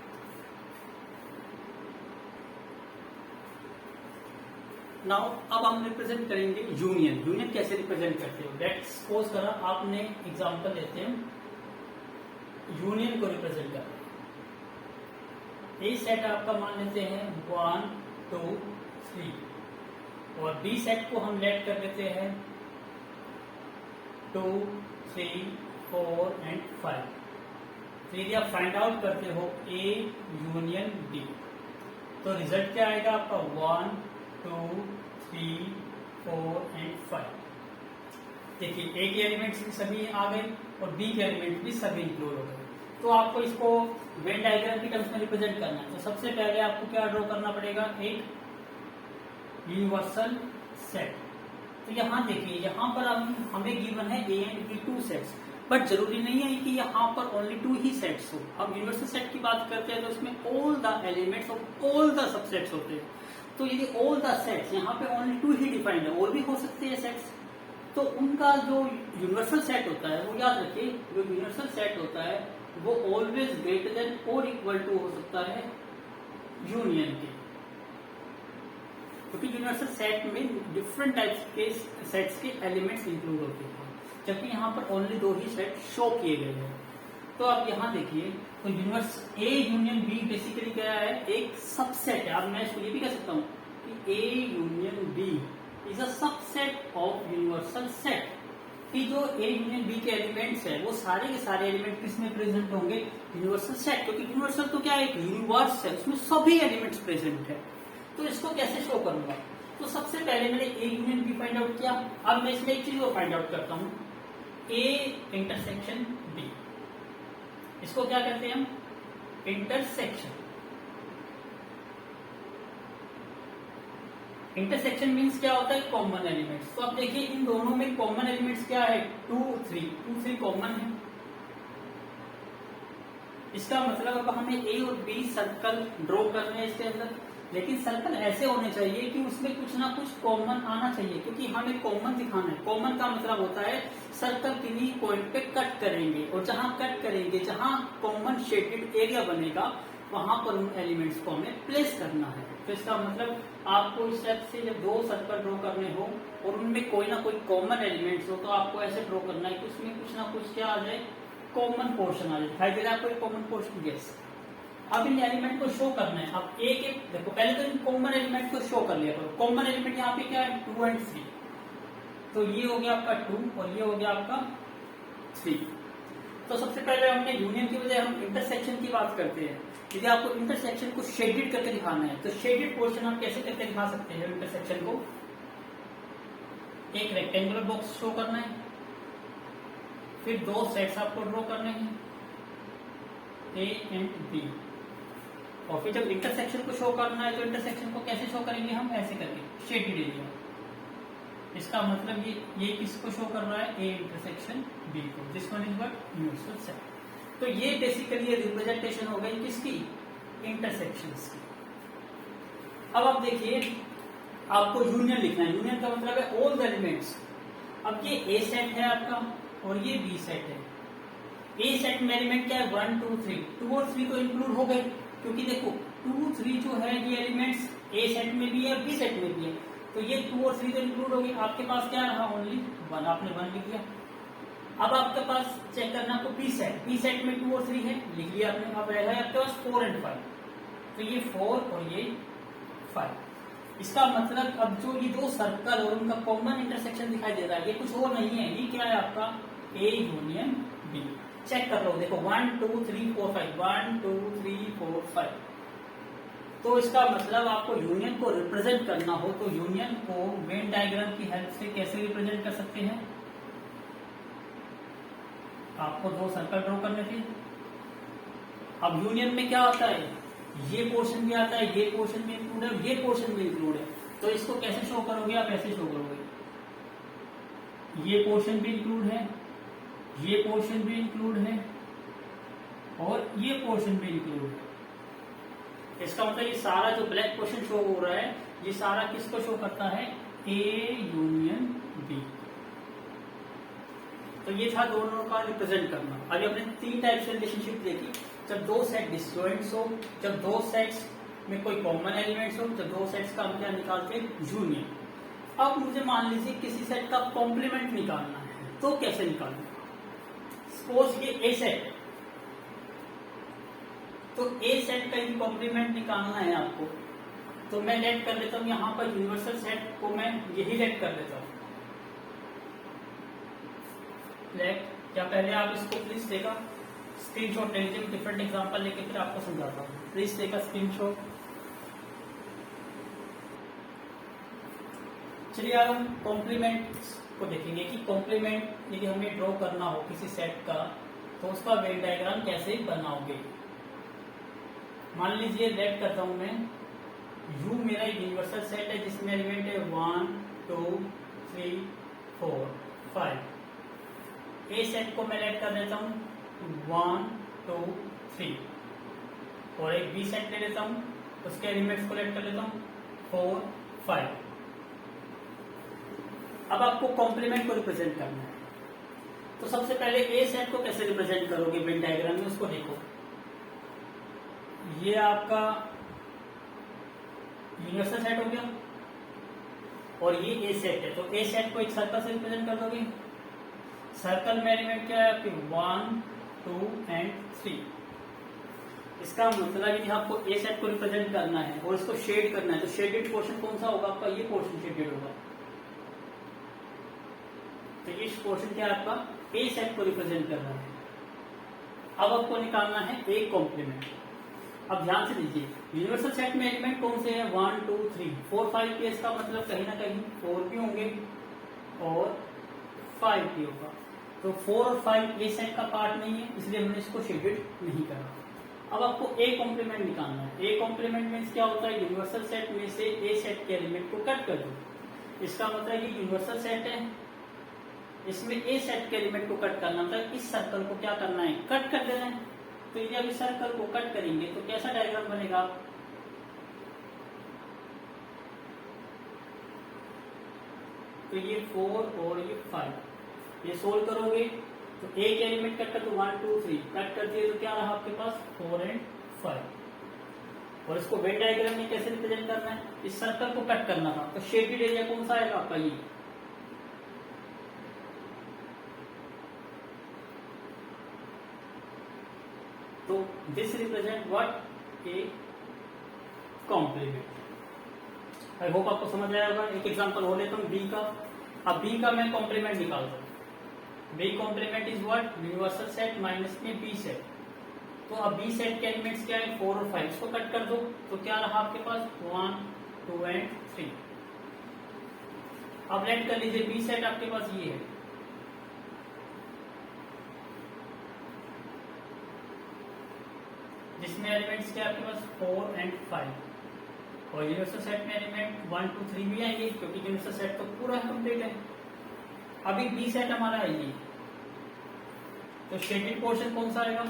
S1: Now अब हम रिप्रेजेंट करेंगे यूनियन। यूनियन कैसे रिप्रेजेंट करते हो, लेट्स सपोज करा आपने एग्जांपल लेते हैं, यूनियन को रिप्रेजेंट करते हैं। ए सेट आपका मान लेते हैं 1, 2, 3, और बी सेट को हम लेट कर लेते हैं 2, 3, 4 और 5। तो यदि आप फाइंड आउट करते हो ए यूनियन बी, तो रिजल्ट क्या आएगा आपका 1, 2, 3, 4 और 5। देखिए ए के एलिमेंट्स भी सभी आ गए और बी के एलिमेंट भी सभी इंक्लूड हो गए। तो आपको इसको वेन डायग्राम की टर्म्स में रिप्रेजेंट करना है। तो सबसे पहले आपको क्या ड्रॉ करना पड़ेगा, एक यूनिवर्सल सेट। तो यहाँ देखिए, यहाँ पर हमें गिवन है A and B 2 sets, but जरूरी नहीं है कि यहाँ पर ओनली 2 ही सेट्स हो। हम यूनिवर्सल सेट की बात करते हैं तो उसमें all the elements of all the subsets होते हैं। तो यदि ऑल द सेट्स, यहाँ पे ओनली 2 ही डिफाइंड है, और भी हो सकते हैं सेट्स, तो उनका जो यूनिवर्सल सेट होता है वो याद रखिए, जो यूनिवर्सल सेट होता है वो ऑलवेज ग्रेटर देन और इक्वल टू हो सकता है यूनियन के, क्योंकि यूनिवर्सल सेट में डिफरेंट टाइप्स के सेट्स के एलिमेंट्स इंक्लूड होते हैं, जबकि यहाँ पर ओनली 2 ही सेट शो किए गए हैं। तो आप यहाँ देखिए, तो universe A union B basically क्या है, एक सबसेट है। अब मैं इसको ये भी कह सकता हूँ कि A union B is a subset of universal set, कि जो ए यूनियन बी के एलिमेंट्स है वो सारे के सारे एलिमेंट किसमें प्रेजेंट होंगे, यूनिवर्सल सेट। क्योंकि यूनिवर्सल तो क्या है, एक यूनिवर्स है, उसमें सभी एलिमेंट्स प्रेजेंट है। तो इसको कैसे शो करूंगा, तो सबसे पहले मैंने A union B find out किया। अब मैं इसमें एक चीज और फाइंड आउट करता हूँ, ए इंटरसेक्शन बी। इसको क्या कहते हैं हम, इंटरसेक्शन। इंटरसेक्शन मीन्स क्या होता है, कॉमन एलिमेंट्स। तो अब देखिए इन दोनों में कॉमन एलिमेंट्स क्या है, 2, 3 कॉमन है। इसका मतलब अब हमें ए और बी सर्कल ड्रॉ करने हैं इसके अंदर, लेकिन सर्कल ऐसे होने चाहिए कि उसमें कुछ ना कुछ कॉमन आना चाहिए, क्योंकि हमें कॉमन दिखाना है। कॉमन का मतलब होता है सर्कल किन्हीं पॉइंट पे कट करेंगे, और जहां कट करेंगे, जहां कॉमन शेडेड एरिया बनेगा, वहां पर उन एलिमेंट्स को हमें प्लेस करना है। तो इसका मतलब आपको इस टाइप से जब 2 सर्कल ड्रॉ करने हो और उनमें कोई ना कोई कॉमन एलिमेंट्स हो, तो आपको ऐसे ड्रॉ करना है कि उसमें कुछ ना कुछ क्या आ जाए, कॉमन पोर्शन आ जाए। दिखाई दे रहा है कोई कॉमन पोर्शन, यस। अब इन एलिमेंट को शो करना है। अब ए के देखो, पहले तो इन कॉमन एलिमेंट को शो कर लिया करो। कॉमन एलिमेंट यहाँ पे क्या है, 2 और 3। तो ये हो गया आपका 2 और ये हो गया आपका 3। तो सबसे पहले हमने यूनियन की बजाय हम इंटरसेक्शन की बात करते हैं। यदि आपको इंटरसेक्शन को शेडेड करके दिखाना है तो शेडेड पोर्शन आप कैसे करके दिखा सकते हैं इंटरसेक्शन को? एक रेक्टेंगुलर बॉक्स शो करना है, फिर दो सेट्स आपको ड्रॉ करने हैं ए एंड बी, और फिर जब इंटरसेक्शन को शो करना है तो इंटरसेक्शन को कैसे शो करेंगे हम? ऐसे करके शेडेड एरिया। इसका मतलब ये किसको शो कर रहा है? ए इंटरसेक्शन बी को। This one is what? Universal set. तो ये बेसिकली रिप्रेजेंटेशन हो गई किसकी? इंटरसेक्शंस की। अब आप देखिए, आपको यूनियन लिखना है। यूनियन का मतलब है ऑल द एलिमेंट्स। अब ये ए सेट है आपका और ये बी सेट है। ए सेट में एलिमेंट क्या है? 1 2 3। 2 और 3 तो इंक्लूड हो गए, क्योंकि देखो 2 3 जो है ये एलिमेंट्स ए सेट में भी है और बी सेट में भी है, तो ये 2 और 3 तो इंक्लूड हो गए। आपके पास क्या रहा? ओनली 1। आपने 1 लिख दिया। अब आपके पास चेक करना आपको बी सेट। बी सेट में 2 और 3 है, लिख लिया आपने। अब रहेगा आपके पास 4 और 5। तो ये 4 और ये 5। इसका मतलब अब जो ये दो सर्कल और उनका कॉमन इंटरसेक्शन दिखाई दे रहा है, ये कुछ और नहीं है, ये क्या है आपका? A union B. चेक कर लो, देखो 1 2 3 4 5, 1 2 3 4 5। तो इसका मतलब आपको यूनियन को रिप्रेजेंट करना हो तो यूनियन को वेन डायग्राम की हेल्प से कैसे रिप्रेजेंट कर सकते हैं? आपको दो सर्कल ड्रॉ करने थे। अब यूनियन में क्या आता है? ये पोर्शन भी आता है, ये पोर्शन भी इंक्लूड है, ये पोर्शन भी इंक्लूड है। तो इसको कैसे शो करोगे? आप ऐसे शो करोगे, ये पोर्शन भी इंक्लूड है, ये पोर्शन भी इंक्लूड है और ये पोर्शन भी इंक्लूड है। इसका मतलब ये सारा जो ब्लैक पोर्शन शो हो रहा है, ये सारा किसको शो करता है? A union B. तो ये था दोनों का रिप्रेजेंट करना। अभी हमने 3 टाइप से रिलेशनशिप देखी। जब दो सेट डिसजॉइंट्स हो, जब दो सेट्स में कोई कॉमन एलिमेंट्स हो, जब दो सेट्स का हम क्या निकालते हैं? यूनियन। अब मुझे मान लीजिए किसी सेट का कॉम्प्लीमेंट निकालना है, तो कैसे निकालना? सपोज ये ए सेट, तो ए सेट का ही कॉम्प्लीमेंट निकालना है आपको, तो मैं लेट कर लेता हूं यहां पर यूनिवर्सल सेट को मैं यही लेट कर लेता हूं। लेट क्या पहले आप इसको प्लीज देखा स्क्रीनशॉट ले लीजिए, डिफरेंट एग्जांपल लेके फिर आपको समझाता हूँ। प्लीज देखा स्क्रीनशॉट। चलिए अब हम कॉम्प्लीमेंट को देखेंगे कि कॉम्प्लीमेंट यदि हमें ड्रॉ करना हो किसी सेट का तो उसका वेन डायग्राम कैसे बनाओगे। मान लीजिए लेट करता हूं मैं, यू मेरा एक यूनिवर्सल सेट है जिसमें एलिमेंट है 1 2 3 4 5। ए सेट को मैं लेट कर देता हूं 1 2 3 और एक बी सेट ले लेता हूं, उसके एलिमेंट्स को लेट कर लेता हूं 4 5। अब आपको कॉम्प्लीमेंट को रिप्रेजेंट करना है, तो सबसे पहले ए सेट को कैसे रिप्रेजेंट करोगे वेन डायग्राम में, उसको देखो। ये आपका यूनिवर्सल सेट हो गया और ये ए सेट है, तो ए सेट को एक सर्कल से रिप्रेजेंट कर दोगे। सर्कल में एलिमेंट क्या है आपके? 1 2 एंड 3। इसका मतलब यदि आपको ए सेट को रिप्रेजेंट करना है और इसको शेड करना है तो शेडेड पोर्शन कौन सा होगा आपका? ये पोर्शन शेडेड होगा। तो ये पोर्शन क्या है आपका? ए सेट को रिप्रेजेंट कर रहा है। अब आपको निकालना है ए कॉम्प्लीमेंट। अब ध्यान से दीजिए, यूनिवर्सल सेट में एलिमेंट कौन से हैं? 1 2 3 4 5 के। इसका मतलब कहीं ना कहीं 4 भी होंगे और 5 भी होगा। तो 4 और 5 ए सेट का पार्ट नहीं है, इसलिए हमने इसको शेडेड नहीं करा। अब आपको ए कॉम्प्लीमेंट निकालना है। ए कॉम्प्लीमेंट मीन्स क्या होता है? यूनिवर्सल सेट में से ए सेट के एलिमेंट को कट कर दो। इसका मतलब ये यूनिवर्सल सेट है, इसमें ए सेट के एलिमेंट को कट करना मतलब इस सर्कल को क्या करना है? कट कर देना है। तो यदि आप इस सर्कल को कट करेंगे तो कैसा डायग्राम बनेगा? तो ये 4 और ये 5, ये सोल्व करोगे तो ए के एलिमेंट कट कर दो 1 2 3 कट कर दिए तो क्या रहा आपके पास? 4 एंड 5। और इसको वेन डायग्राम में कैसे रिप्रेजेंट करना है? इस सर्कल को कट करना था, तो शेडेड एरिया कौन सा आएगा आपका? ये। तो this represent what? A complement. I hope आपको समझ आया होगा। एक एग्जांपल हो लेता हूं बी का। अब बी का मैं कॉम्प्लीमेंट निकालता हूँ। B complement is what? Universal set minus में बी सेट। तो अब बी सेट के एलिमेंट्स क्या है? 4 और 5। इसको कट कर दो तो क्या रहा आपके पास? 1, 2 एंड 3। अब लेट कर लीजिए बी सेट आपके पास ये है, जिसमें एलिमेंट्स क्या आपके पास? 4 एंड 5। और यूनिवर्सल सेट में एलिमेंट 1, 2, 3 भी आएंगे क्योंकि यूनिवर्सल सेट तो पूरा कंप्लीट है। अभी बी सेट हमारा है ये, तो शेडेड पोर्शन कौन सा आएगा?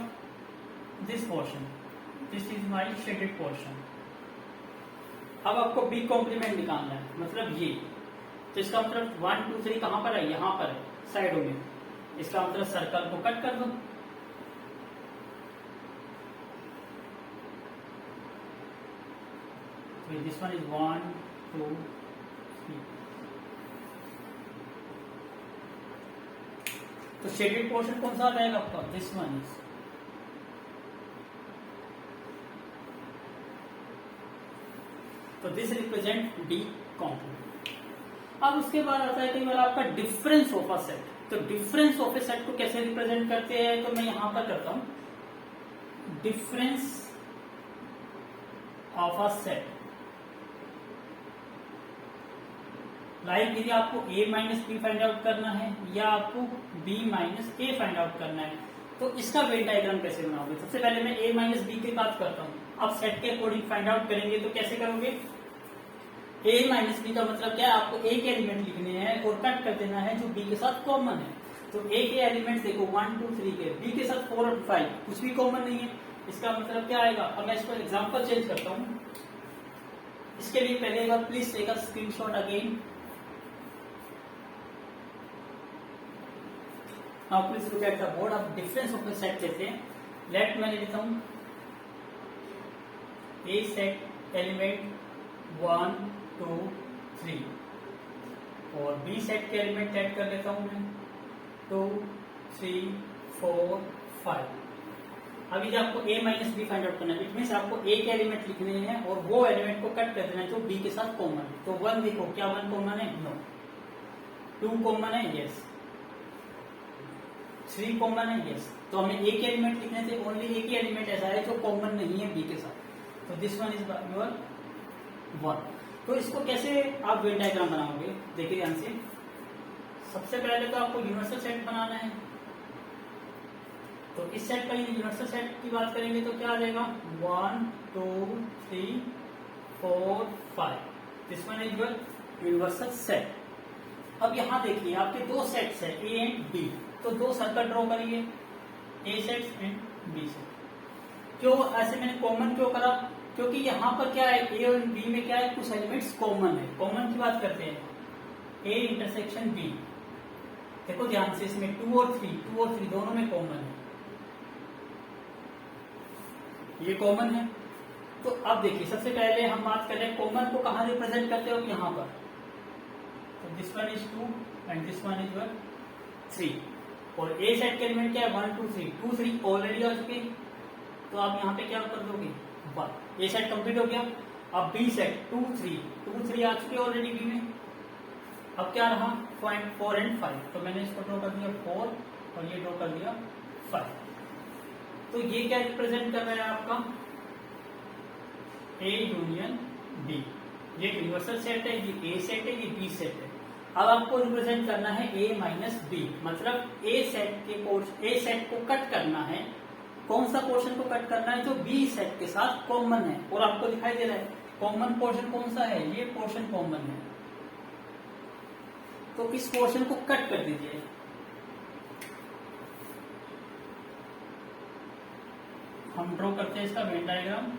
S1: This portion, this is my shaded portion. अब आपको बी कॉम्प्लीमेंट निकालना है, मतलब ये। तो इसका मतलब 1, 2, 3 कहां पर है? यहां पर है साइडों में। इसका मतलब सर्कल को कट कर दो। तो दिस वन इज 1, 2, 3। तो शेडेड पोर्शन कौन सा आ जाएगा आपका? This one is. तो दिस रिप्रेजेंट डी कॉम्प्लीमेंट। अब उसके बाद आता है कई बार आपका डिफरेंस ऑफ अ सेट। तो डिफरेंस ऑफ ए सेट को कैसे रिप्रेजेंट करते हैं? तो मैं यहां पर करता हूं difference of a set. Like यदि आपको a minus B find out करना है या आपको b minus A find out करना है, तो इसका वेन डायग्राम कैसे बनाओगे? सबसे पहले मैं a माइनस बी की बात करता हूँ। अब सेट के अकॉर्डिंग फाइंड आउट करेंगे तो कैसे करोगे? a माइनस बी का मतलब क्या है? आपको a के एलिमेंट लिखने हैं और कट कर देना है जो b के साथ कॉमन है। तो a के एलिमेंट देखो 1, 2, 3 के, b के साथ 4 और 5 कुछ भी कॉमन नहीं है। इसका मतलब क्या आएगा? अब मैं इसको एग्जाम्पल चेंज करता हूँ। इसके लिए पहले एक बार please take a screenshot again. Now please look at the board। अब डिफरेंस ऑफ द सेट लेते हैं। लेट मैं लिखता हूं ए सेट एलिमेंट 1, 2, 3 और बी सेट के एलिमेंट ऐड कर लेता हूं मैं 2, 3, 4, 5। अभी जब आपको a minus B find out करना है, इट मीन्स आपको a के एलिमेंट लिखने हैं और वो एलिमेंट को कट कर देना है जो b के साथ कॉमन है। तो 1 देखो, क्या 1 कॉमन है? नो। 2 कॉमन है? यस। 3 कॉमन है? यस। तो हमें a के एलिमेंट लिखने थे, ओनली एक ही एलिमेंट ऐसा है जो कॉमन नहीं है b के साथ। तो दिस वन इज योर 1। तो इसको कैसे आप वेन डायग्राम बनाओगे? देखिए ध्यान से। सबसे पहले तो आपको यूनिवर्सल सेट बनाना है। तो इस सेट का यूनिवर्सल सेट की बात करेंगे तो क्या आ जाएगा? 1, 2, 3, 4, 5। This one is your universal set. अब यहां देखिए आपके दो सेट्स है ए एंड बी। तो दो सर्कल ड्रॉ करिए, ए सेट एंड बी सेट। क्यों ऐसे मैंने कॉमन क्यों करा? क्योंकि यहाँ पर क्या है, ए और बी में क्या है, कुछ एलिमेंट्स कॉमन है। कॉमन की बात करते हैं, ए इंटरसेक्शन बी। देखो ध्यान से, इसमें 2 और 3 दोनों में कॉमन है, ये कॉमन है। तो अब देखिए सबसे पहले हम बात कर रहे हैं कॉमन को कहाँ रिप्रेजेंट करते हो? यहाँ पर। तो this one is 2 and this one is 3। और ए सेट के एलिमेंट क्या है? 1, 2, 3। 2, 3 ऑलरेडी आ चुके, तो आप यहाँ पे क्या कर दोगे? 1। ए सेट कंप्लीट हो गया। अब बी सेट 2, 3 आ चुके ऑलरेडी बी में। अब क्या रहा? 4 एंड 5। तो मैंने इसको ड्रॉ कर दिया 4 और ये ड्रॉ कर दिया 5। तो ये क्या रिप्रेजेंट कर रहा है आपका? A union B. ये यूनिवर्सल सेट है, ये ए सेट है, ये बी सेट है। अब आपको रिप्रेजेंट करना है ए माइनस बी, मतलब ए सेट को कट करना है। कौन सा पोर्शन को कट करना है? जो बी सेट के साथ कॉमन है। और आपको दिखाई दे रहा है कॉमन पोर्शन कौन सा है? ये पोर्शन कॉमन है। तो इस पोर्शन को कट कर दीजिए। हम ड्रॉ करते हैं इसका वेन डायग्राम।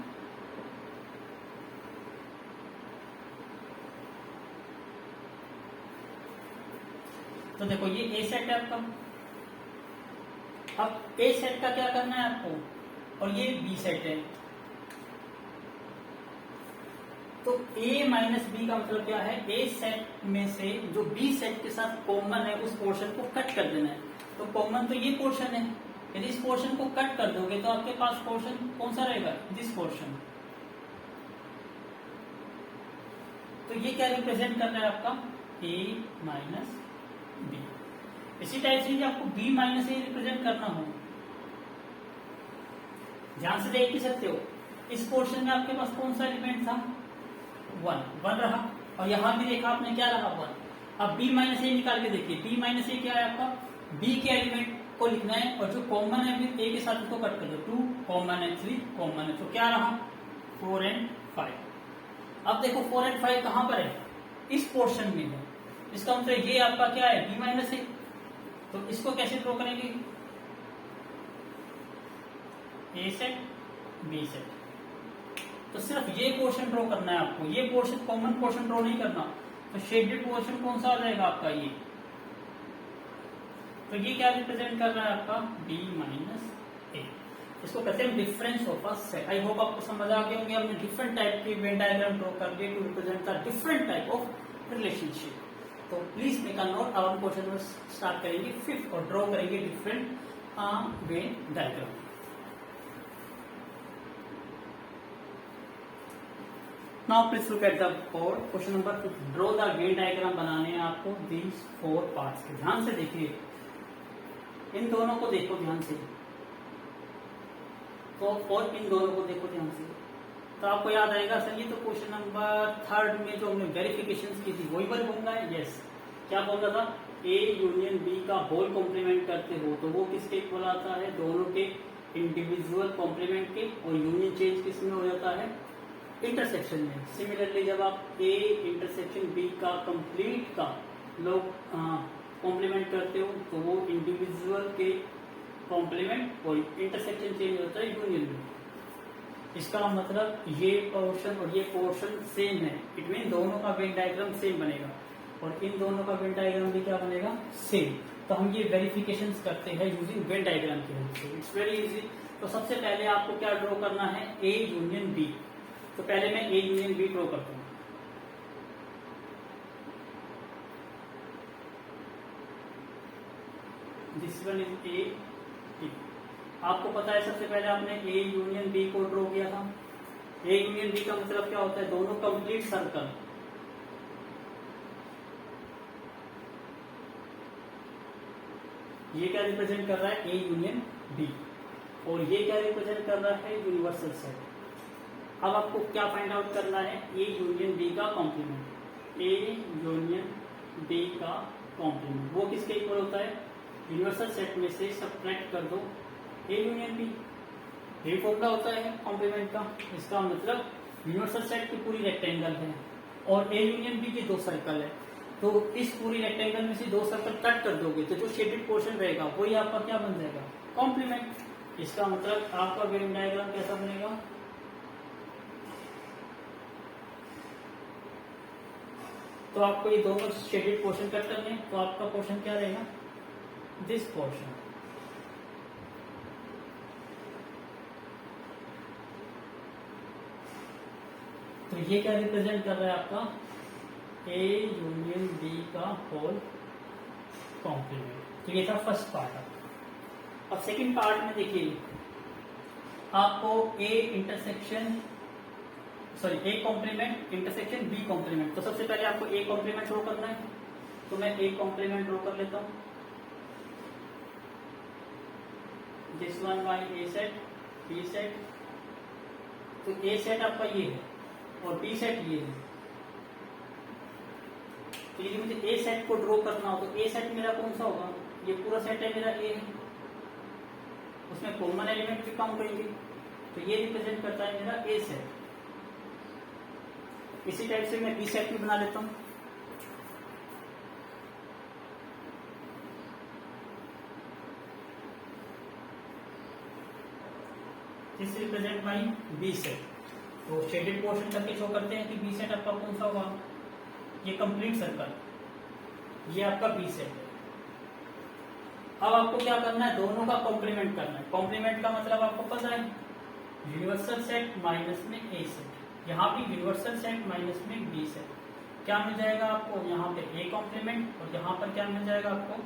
S1: तो देखो ये ए सेट है आपका। अब ए सेट का क्या करना है आपको, और ये बी सेट है। तो ए माइनस बी का मतलब क्या है? ए सेट में से जो बी सेट के साथ कॉमन है उस पोर्शन को कट कर देना है। तो कॉमन तो ये पोर्शन है, यदि इस पोर्शन को कट कर दोगे तो आपके पास पोर्शन कौन सा रहेगा? This portion. तो ये क्या रिप्रेजेंट कर रहा है आपका? ए माइनस बी। इसी टाइप से आपको बी माइनस ए रिप्रेजेंट करना हो, ध्यान से देख भी सकते हो। इस पोर्शन में आपके पास कौन सा एलिमेंट था, 1 रहा, और यहां भी देखा आपने क्या रहा 1। अब b माइनस ए निकाल के देखिए, b माइनस ए क्या है आपका, b के एलिमेंट को लिखना है और जो कॉमन है फिर a के साथ उसको कट कर दो, 2 कॉमन है, 3 कॉमन है, तो क्या रहा 4 और 5। अब देखो 4 और 5 कहां पर है, इस पोर्शन में है, इसका मतलब ये आपका क्या है b माइनस ए। तो इसको कैसे ड्रॉ करेंगे, ए सेट बी सेट। तो सिर्फ ये पोर्शन ड्रॉ करना है आपको, ये पोर्शन कॉमन पोर्शन ड्रॉ नहीं करना। तो शेडेड पोर्शन कौन सा आ जाएगा आपका ये, तो ये क्या रिप्रेजेंट कर रहा है आपका b माइनस ए। इसको कहते हैं difference of a set. I hope आपको समझ आ गया होंगे, हमने डिफरेंट टाइप की वेन डायग्राम ड्रॉ करके to represent the different type of relationship. तो प्लीज मेक अ नोट, अब हम क्वेश्चन स्टार्ट करेंगे 5th और ड्रॉ करेंगे different Venn diagram. Now please look at the board. Question number 5. Draw the Venn diagram बनाने हैं आपको these 4 parts के। ध्यान से देखिए, इन दोनों को देखो ध्यान से, तो और इन दोनों को देखो ध्यान से, तो आपको याद आएगा सर ये तो क्वेश्चन नंबर 3 में जो हमने वेरिफिकेशन की थी वही वर्क होगा। यस, क्या बोल रहा था, ए यूनियन बी का होल कॉम्प्लीमेंट करते हो तो वो किसके इक्वल आता है, दोनों के इंडिविजुअल कॉम्प्लीमेंट के, और यूनियन चेंज किसमें हो जाता है, इंटरसेक्शन में। सिमिलरली जब आप ए इंटरसेक्शन बी का कंप्लीट का लोग कॉम्प्लीमेंट करते हो तो वो इंडिविजुअल के कॉम्प्लीमेंट और इंटरसेक्शन चेंज होता है यूनियन में। इसका मतलब ये पोर्शन और ये पोर्शन सेम है, इट मीन दोनों का वेन डायग्राम सेम बनेगा, और इन दोनों का वेन डायग्राम भी क्या बनेगा, सेम। तो हम ये वेरिफिकेशन करते हैं यूजिंग वेन डायग्राम की हेल्प से। It's very easy. तो सबसे पहले आपको क्या ड्रॉ करना है, ए यूनियन बी। तो पहले मैं ए यूनियन बी ड्रॉ करता हूं। This one is a B. आपको पता है सबसे पहले आपने ए यूनियन बी को ड्रॉ किया था। ए यूनियन बी का मतलब क्या होता है, दोनों कंप्लीट सर्कल। ये क्या रिप्रेजेंट कर रहा है, ए यूनियन बी, और ये क्या रिप्रेजेंट कर रहा है, यूनिवर्सल सेट। अब आपको क्या फाइंड आउट करना है, ए यूनियन बी का कॉम्प्लीमेंट। ए यूनियन बी का कॉम्प्लीमेंट वो किसके इक्वल होता है, यूनिवर्सल सेट में से सब्ट्रैक्ट कर दो ए यूनियन बी। ये फॉर्मूला होता है कॉम्प्लीमेंट का। इसका मतलब यूनिवर्सल सेट की पूरी रेक्टेंगल है और ए यूनियन बी की 2 सर्कल है, तो इस पूरी रेक्टेंगल में से 2 सर्कल कट कर दोगे तो जो शेडेड पोर्शन रहेगा वही आपका क्या बन जाएगा, कॉम्प्लीमेंट। इसका मतलब आपका वेन डायग्राम कैसा बनेगा, तो आपको ये दोनों शेडेड पोर्शन कट करने, तो आपका पोर्शन क्या रहेगा, दिस पोर्शन। तो ये क्या रिप्रेजेंट कर रहा है आपका, ए यूनियन बी का होल कॉम्प्लीमेंट। तो ये था फर्स्ट पार्ट। अब सेकंड पार्ट में देखिए, आपको A intersection A complement intersection B complement. तो सबसे पहले आपको ए कॉम्प्लीमेंट ड्रॉ करना है, तो मैं ए कॉम्प्लीमेंट ड्रॉ कर लेता हूं। This one by A set B set. तो ए सेट आपका ये है और बी सेट ये है। तो यदि मुझे ए सेट को ड्रॉ करना हो तो ए सेट मेरा कौन सा होगा, ये पूरा सेट है मेरा ए है, उसमें कॉमन एलिमेंट भी काउंट करेंगे, तो ये रिप्रेजेंट करता है मेरा ए सेट। इसी टाइप से मैं बी सेट भी बना लेता हूं। This represent by B set. तो शेडेड पोर्शन करके शो करते हैं कि बी सेट आपका कौन सा होगा, ये कंप्लीट सर्कल, ये आपका बी सेट है। अब आपको क्या करना है, दोनों का कॉम्प्लीमेंट करना है। कॉम्प्लीमेंट का मतलब आपको पता है, यूनिवर्सल सेट माइनस में ए सेट, यहाँ भी यूनिवर्सल सेट माइनस में बी सेट। क्या मिल जाएगा आपको, यहाँ पे ए कॉम्प्लीमेंट और यहाँ पर क्या मिल जाएगा आपको,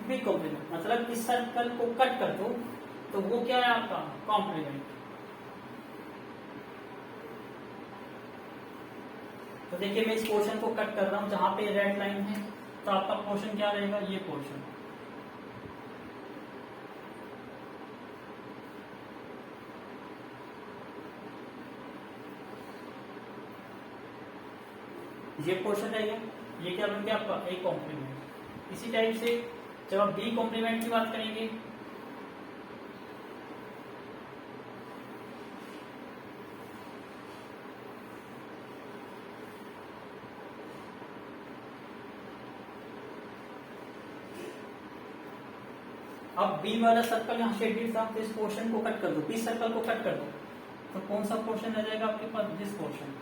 S1: बी कॉम्प्लीमेंट। मतलब इस सर्कल को कट कर दो तो वो क्या है आपका कॉम्प्लीमेंट। तो देखिए मैं इस पोर्शन को कट कर रहा हूं, जहां पे रेड लाइन है तो आपका पोर्शन क्या रहेगा, ये पोर्शन। ये पोर्शन रहेगा, ये क्या बन गया आपका ए कॉम्प्लीमेंट। इसी टाइप से जब आप बी कॉम्प्लीमेंट की बात करेंगे, अब बी वाला सर्कल यहाँ शेडेड था, तो इस पोर्शन को कट कर दो, बी सर्कल को कट कर दो, तो कौन सा पोर्शन रह जाएगा आपके पास, दिस पोर्शन,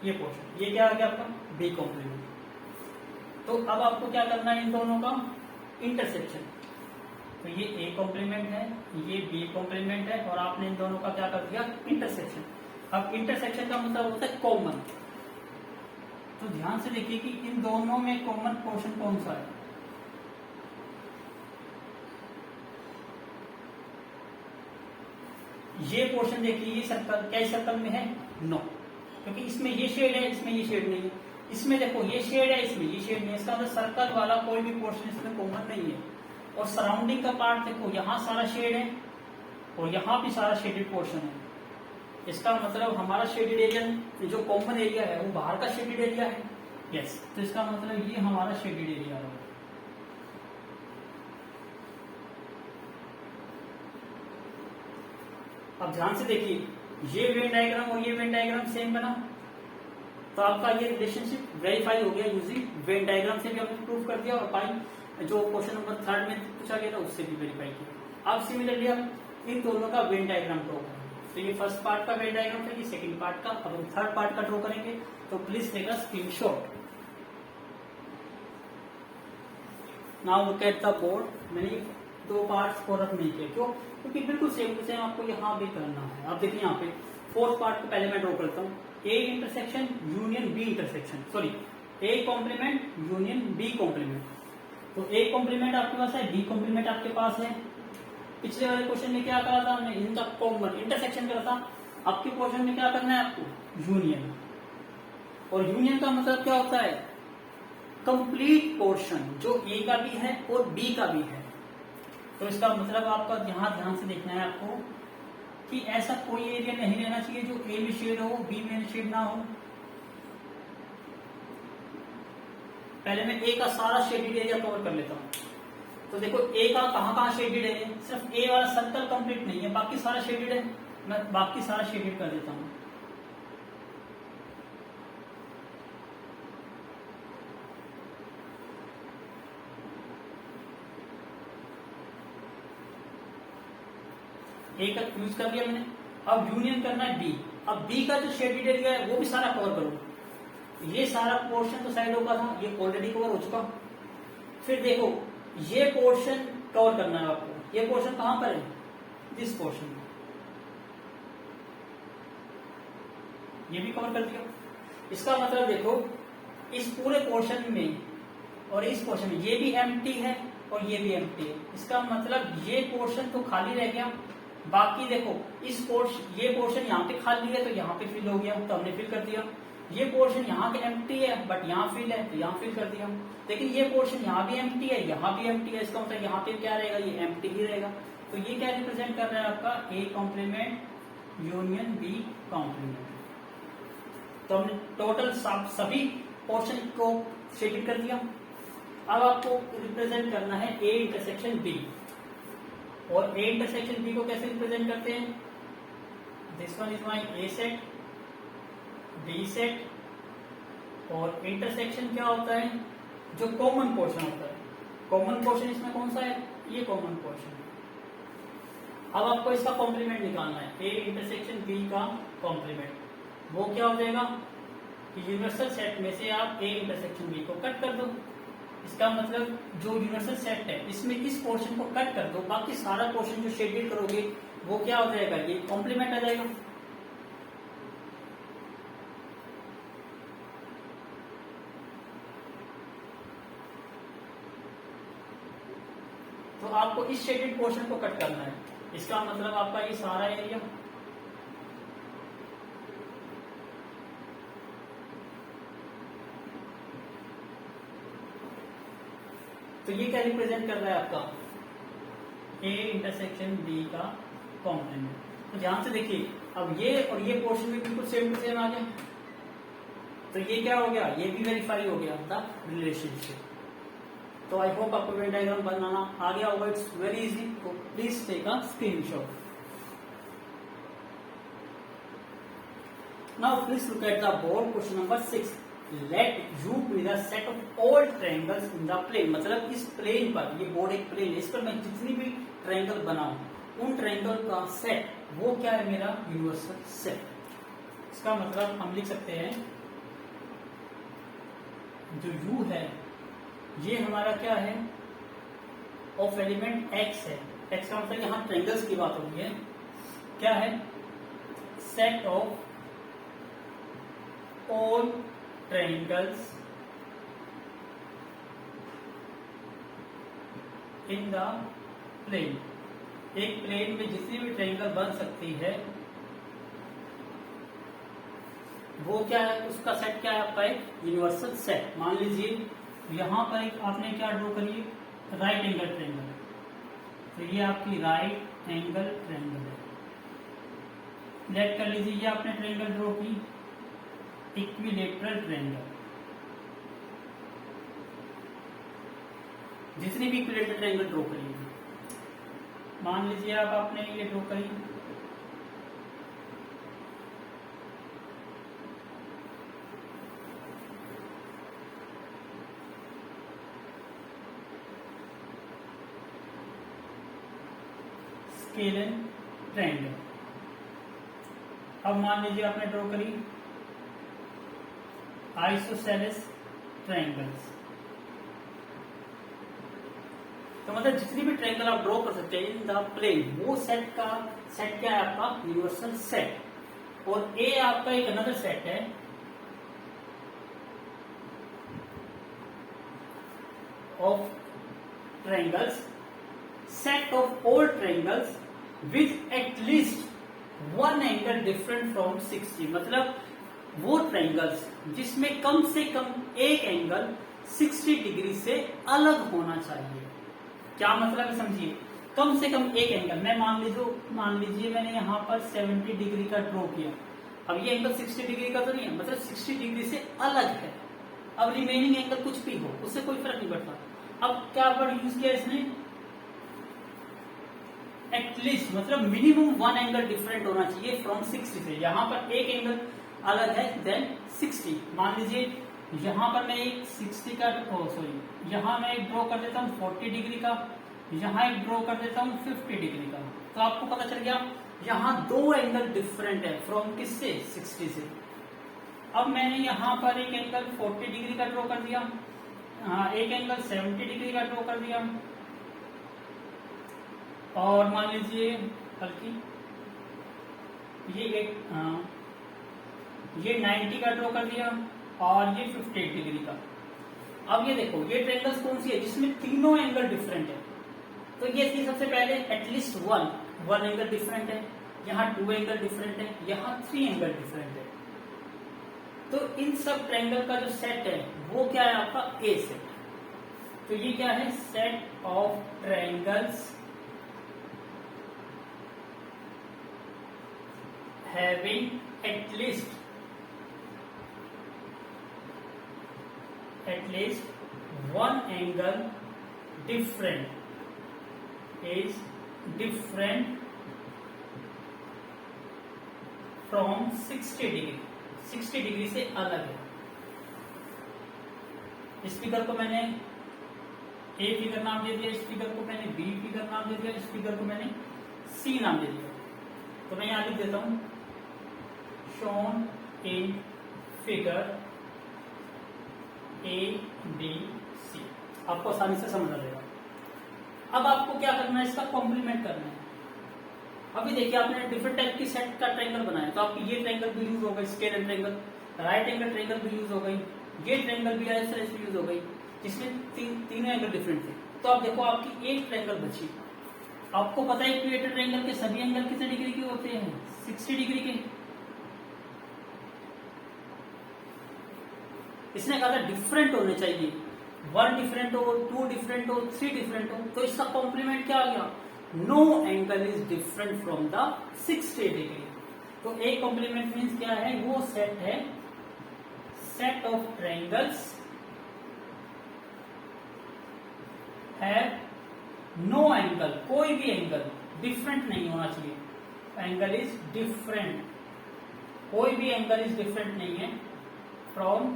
S1: ये पोर्शन। ये क्या आ गया आपका बी कॉम्प्लीमेंट। तो अब आपको क्या करना है, इन दोनों का इंटरसेक्शन। तो ये ए कॉम्प्लीमेंट है, ये बी कॉम्प्लीमेंट है, और आपने इन दोनों का क्या कर दिया, इंटरसेक्शन। अब इंटरसेक्शन का मतलब होता है कॉमन। तो ध्यान से देखिए कि इन दोनों में कॉमन पोर्शन कौन सा है। ये पोर्शन देखिए, ये सर्कल क्या सर्कल में है, नो, क्योंकि इसमें ये शेड है, इसमें ये शेड नहीं है। इसमें देखो ये शेड है, इसमें ये शेड नहीं है, इसका मतलब सर्कल वाला कोई भी पोर्शन इसमें कॉमन नहीं है। और सराउंडिंग का पार्ट देखो, यहाँ सारा शेड है और यहाँ भी सारा शेडेड पोर्शन है। इसका मतलब हमारा शेडेड एरिया जो कॉमन एरिया है वो बाहर का शेडेड एरिया है। यस, तो इसका मतलब ये हमारा शेडेड एरिया है। अब ध्यान से देखिए, ये वेन डायग्राम और ये वेन डायग्राम सेम बना, तो आपका ये रिलेशनशिप वेरीफाई हो गया यूजिंग वेन डायग्राम से भी हमने प्रूव कर दिया, और पाई जो क्वेश्चन नंबर 3 में पूछा गया था उससे भी वेरीफाई किया। अब सिमिलरली हम इन दोनों का वेन डायग्राम ड्रॉ करेंगे। तो ये फर्स्ट पार्ट का वेन डायग्राम था, ये सेकंड पार्ट का। अब हम थर्ड पार्ट का ड्रॉ करेंगे, तो please take a screenshot. Now look at the board. मैंने दो पार्ट्स को रख नहीं किया, क्यों, क्योंकि बिल्कुल सेम टू सेम आपको यहाँ भी करना है। आप देखिए यहाँ पे फोर्थ पार्ट को पहले मैं ड्रॉ करता हूँ, A intersection union B intersection, sorry A complement union B complement. तो ए कॉम्प्लीमेंट आपके पास है, बी कॉम्प्लीमेंट आपके पास है। पिछले वाले क्वेश्चन में क्या करा था हमने, इनका कॉमन इंटरसेक्शन करा था। आपके क्वेश्चन में क्या करना है आपको, यूनियन। और यूनियन का मतलब क्या होता है, कंप्लीट पोर्शन, जो ए का भी है और बी का भी है। तो इसका मतलब आपका यहाँ ध्यान से देखना है आपको कि ऐसा कोई एरिया नहीं रहना चाहिए जो ए में शेड हो, बी में शेड ना हो। पहले मैं ए का सारा शेडेड एरिया कवर कर लेता हूँ। तो देखो ए का कहाँ शेडेड है, सिर्फ ए वाला सर्कल कंप्लीट नहीं है, बाकी सारा शेडेड है। मैं बाकी सारा शेडेड कर देता हूँ। ए का यूज कर लिया मैंने। अब यूनियन करना है बी। अब बी का जो शेडेड एरिया है वो भी सारा कवर करो। ये सारा पोर्शन तो साइड होगा था, ये ऑलरेडी कवर हो चुका। फिर देखो ये पोर्शन कवर करना है आपको। ये पोर्शन कहां पर है, दिस पोर्शन, ये भी कवर कर दिया। इसका मतलब देखो इस पूरे पोर्शन में और इस पोर्शन में ये भी एम्प्टी है और ये भी एम्प्टी है। इसका मतलब ये पोर्शन तो खाली रह गया, बाकी देखो इस पोर्शन, ये पोर्शन यहाँ पे खाली है तो यहाँ पे फिल हो गया, तो हमने फिल कर दिया। ये पोर्शन यहाँ पे एम्प्टी है बट यहाँ फिल है तो यहाँ फिल कर दिया। लेकिन ये पोर्शन यहाँ भी एम्प्टी है, यहाँ भी एम्प्टी है, इसका मतलब यहाँ पे क्या रहेगा, ये एम्प्टी ही रहेगा। तो ये क्या रिप्रेजेंट कर रहा है आपका, A complement union B complement. तो हमने टोटल सभी पोर्शन को शेडेड कर दिया। अब आपको रिप्रेजेंट करना है ए इंटरसेक्शन बी। और ए इंटरसेक्शन बी को कैसे रिप्रेजेंट करते हैं, this one is my A set, B set, और इंटरसेक्शन क्या होता है, जो कॉमन पोर्शन होता है। कॉमन पोर्शन इसमें कौन सा है, ये कॉमन पोर्शन। अब आपको इसका कॉम्प्लीमेंट निकालना है, ए इंटरसेक्शन बी का कॉम्प्लीमेंट। वो क्या हो जाएगा कि यूनिवर्सल सेट में से आप ए इंटरसेक्शन बी को कट कर दो। इसका मतलब जो यूनिवर्सल सेट है इसमें इस पोर्शन को कट कर दो, बाकी सारा पोर्शन जो शेडेड करोगे वो क्या हो जाएगा, ये कॉम्प्लीमेंट आ जाएगा। तो आपको इस शेडेड पोर्शन को कट करना है। इसका मतलब आपका ये सारा एरिया, तो ये क्या रिप्रेजेंट कर रहा है आपका ए इंटरसेक्शन बी का कॉम्प्लीमेंट। तो ध्यान से देखिए, अब ये और ये पोर्शन भी बिल्कुल सेम टू सेम आ गया, तो ये क्या हो गया, ये भी वेरीफाई हो गया द रिलेशनशिप। तो आई होप आपको वेन डायग्राम बनाना आ गया होगा, इट्स वेरी इजी। तो please take a screenshot. Now please look at the board question number 6। Let U be the set of all triangles in the plane. मतलब इस plane पर, ये बोर्ड एक प्लेन है, इस पर मैं जितनी भी ट्रायंगल बनाऊं उन ट्रायंगल का सेट, वो क्या है, मेरा यूनिवर्सल सेट। इसका मतलब हम लिख सकते हैं जो u है ये हमारा क्या है, ऑफ एलिमेंट x है। x का मतलब यहां ट्रायंगल्स की बात हो रही है, क्या है, set of all triangles in the plane. एक प्लेन में जितनी भी ट्रायंगल बन सकती है वो क्या है, उसका सेट क्या है आपका, एक यूनिवर्सल सेट। मान लीजिए यहां पर एक आपने क्या ड्रॉ करिए, राइट एंगल ट्रायंगल, तो ये आपकी राइट एंगल ट्रायंगल है। लेट कर लीजिए ये आपने ट्रायंगल ड्रॉ की, इक्विलेटरल ट्रायंगल। जितनी भी इक्विलेटरल ट्रायंगल ड्रॉ करिए, मान लीजिए अब आपने ये ड्रॉ करी, स्केलन ट्रायंगल। अब मान लीजिए आपने ड्रॉ करी आइसोसेलेस ट्रायंगल्स। तो मतलब जितनी भी ट्रायंगल आप ड्रॉ कर सकते हैं इन द प्लेन, वो सेट का सेट क्या है आपका, यूनिवर्सल सेट। और ए आपका एक अनदर सेट है of triangles, set of all triangles with at least one angle different from 60। मतलब वो ट्रायंगल्स जिसमें कम से कम एक एंगल 60 डिग्री से अलग होना चाहिए। क्या मतलब है समझिए, कम से कम एक एंगल, मैं मान लीजिए मैंने यहाँ पर 70 डिग्री का ड्रॉ किया। अब ये एंगल 60 डिग्री का तो नहीं है, मतलब 60 डिग्री से अलग है। अब रिमेनिंग एंगल कुछ भी हो उससे कोई फर्क नहीं पड़ता। अब क्या वर्ड यूज किया इसने, एटलीस्ट, मतलब मिनिमम वन एंगल डिफरेंट होना चाहिए फ्रॉम 60 से। यहां पर एक एंगल अलग है देन 60। मान लीजिए यहां पर मैं एक 60 का सॉरी यहां मैं एक ड्रॉ कर देता हूं 40 डिग्री का, यहां एक ड्रॉ कर देता हूं 50 डिग्री का। तो आपको पता चल गया यहां दो एंगल डिफरेंट है फ्रॉम किससे, 60 से। अब मैंने यहां पर एक एंगल 40 डिग्री का ड्रॉ कर दिया, एक एंगल 70 डिग्री का ड्रॉ कर दिया, और मान लीजिए बल्कि ये 90 का ड्रॉ कर दिया और ये 58 डिग्री का। अब ये देखो ये ट्रायंगल्स कौन सी है जिसमें तीनों एंगल डिफरेंट है। तो ये थी सबसे पहले एटलीस्ट वन एंगल डिफरेंट है, यहाँ 2 एंगल डिफरेंट है, यहाँ 3 एंगल डिफरेंट है। तो इन सब ट्रायंगल का जो सेट है वो क्या है आपका, ए सेट। तो ये क्या है, set of triangles having at least one angle is different from 60 degree, 60 degree से अलग है। इस फिगर को मैंने ए फिगर नाम दे दिया, इस फिगर को मैंने बी फिगर नाम दे दिया, इस फिगर को मैंने सी नाम दे दिया। तो मैं यहां लिख देता हूं shown in figure A, B, C। आपको आसानी से समझ आ जाएगा। अब आपको क्या करना है, इसका कॉम्प्लीमेंट करना है। अभी देखिए आपने डिफरेंट टाइप की सेट का ट्रायंगल बनाया, तो आपकी ये ट्रायंगल भी यूज हो गई, scalar triangle, right angle triangle भी यूज हो गई, ये ट्रायंगल भी ऐसे यूज हो गई जिसमें तीनों एंगल डिफरेंट थे। तो आप देखो आपकी एक ट्रायंगल बची। आपको पता है इक्विलेटरल ट्रायंगल के सभी एंगल कितने डिग्री के होते हैं, 60 डिग्री के। इसने कहा था डिफरेंट होने चाहिए, 1 डिफरेंट हो, 2 डिफरेंट हो, 3 डिफरेंट हो, तो इसका कॉम्प्लीमेंट क्या आ गया? No angle is different from the 60 degree. तो ए कॉम्प्लीमेंट मीन्स क्या है? वो सेट है, सेट ऑफ ट्रायंगल्स है नो एंगल, कोई भी एंगल डिफरेंट नहीं होना चाहिए, एंगल इज डिफरेंट, कोई भी एंगल इज डिफरेंट नहीं है फ्रॉम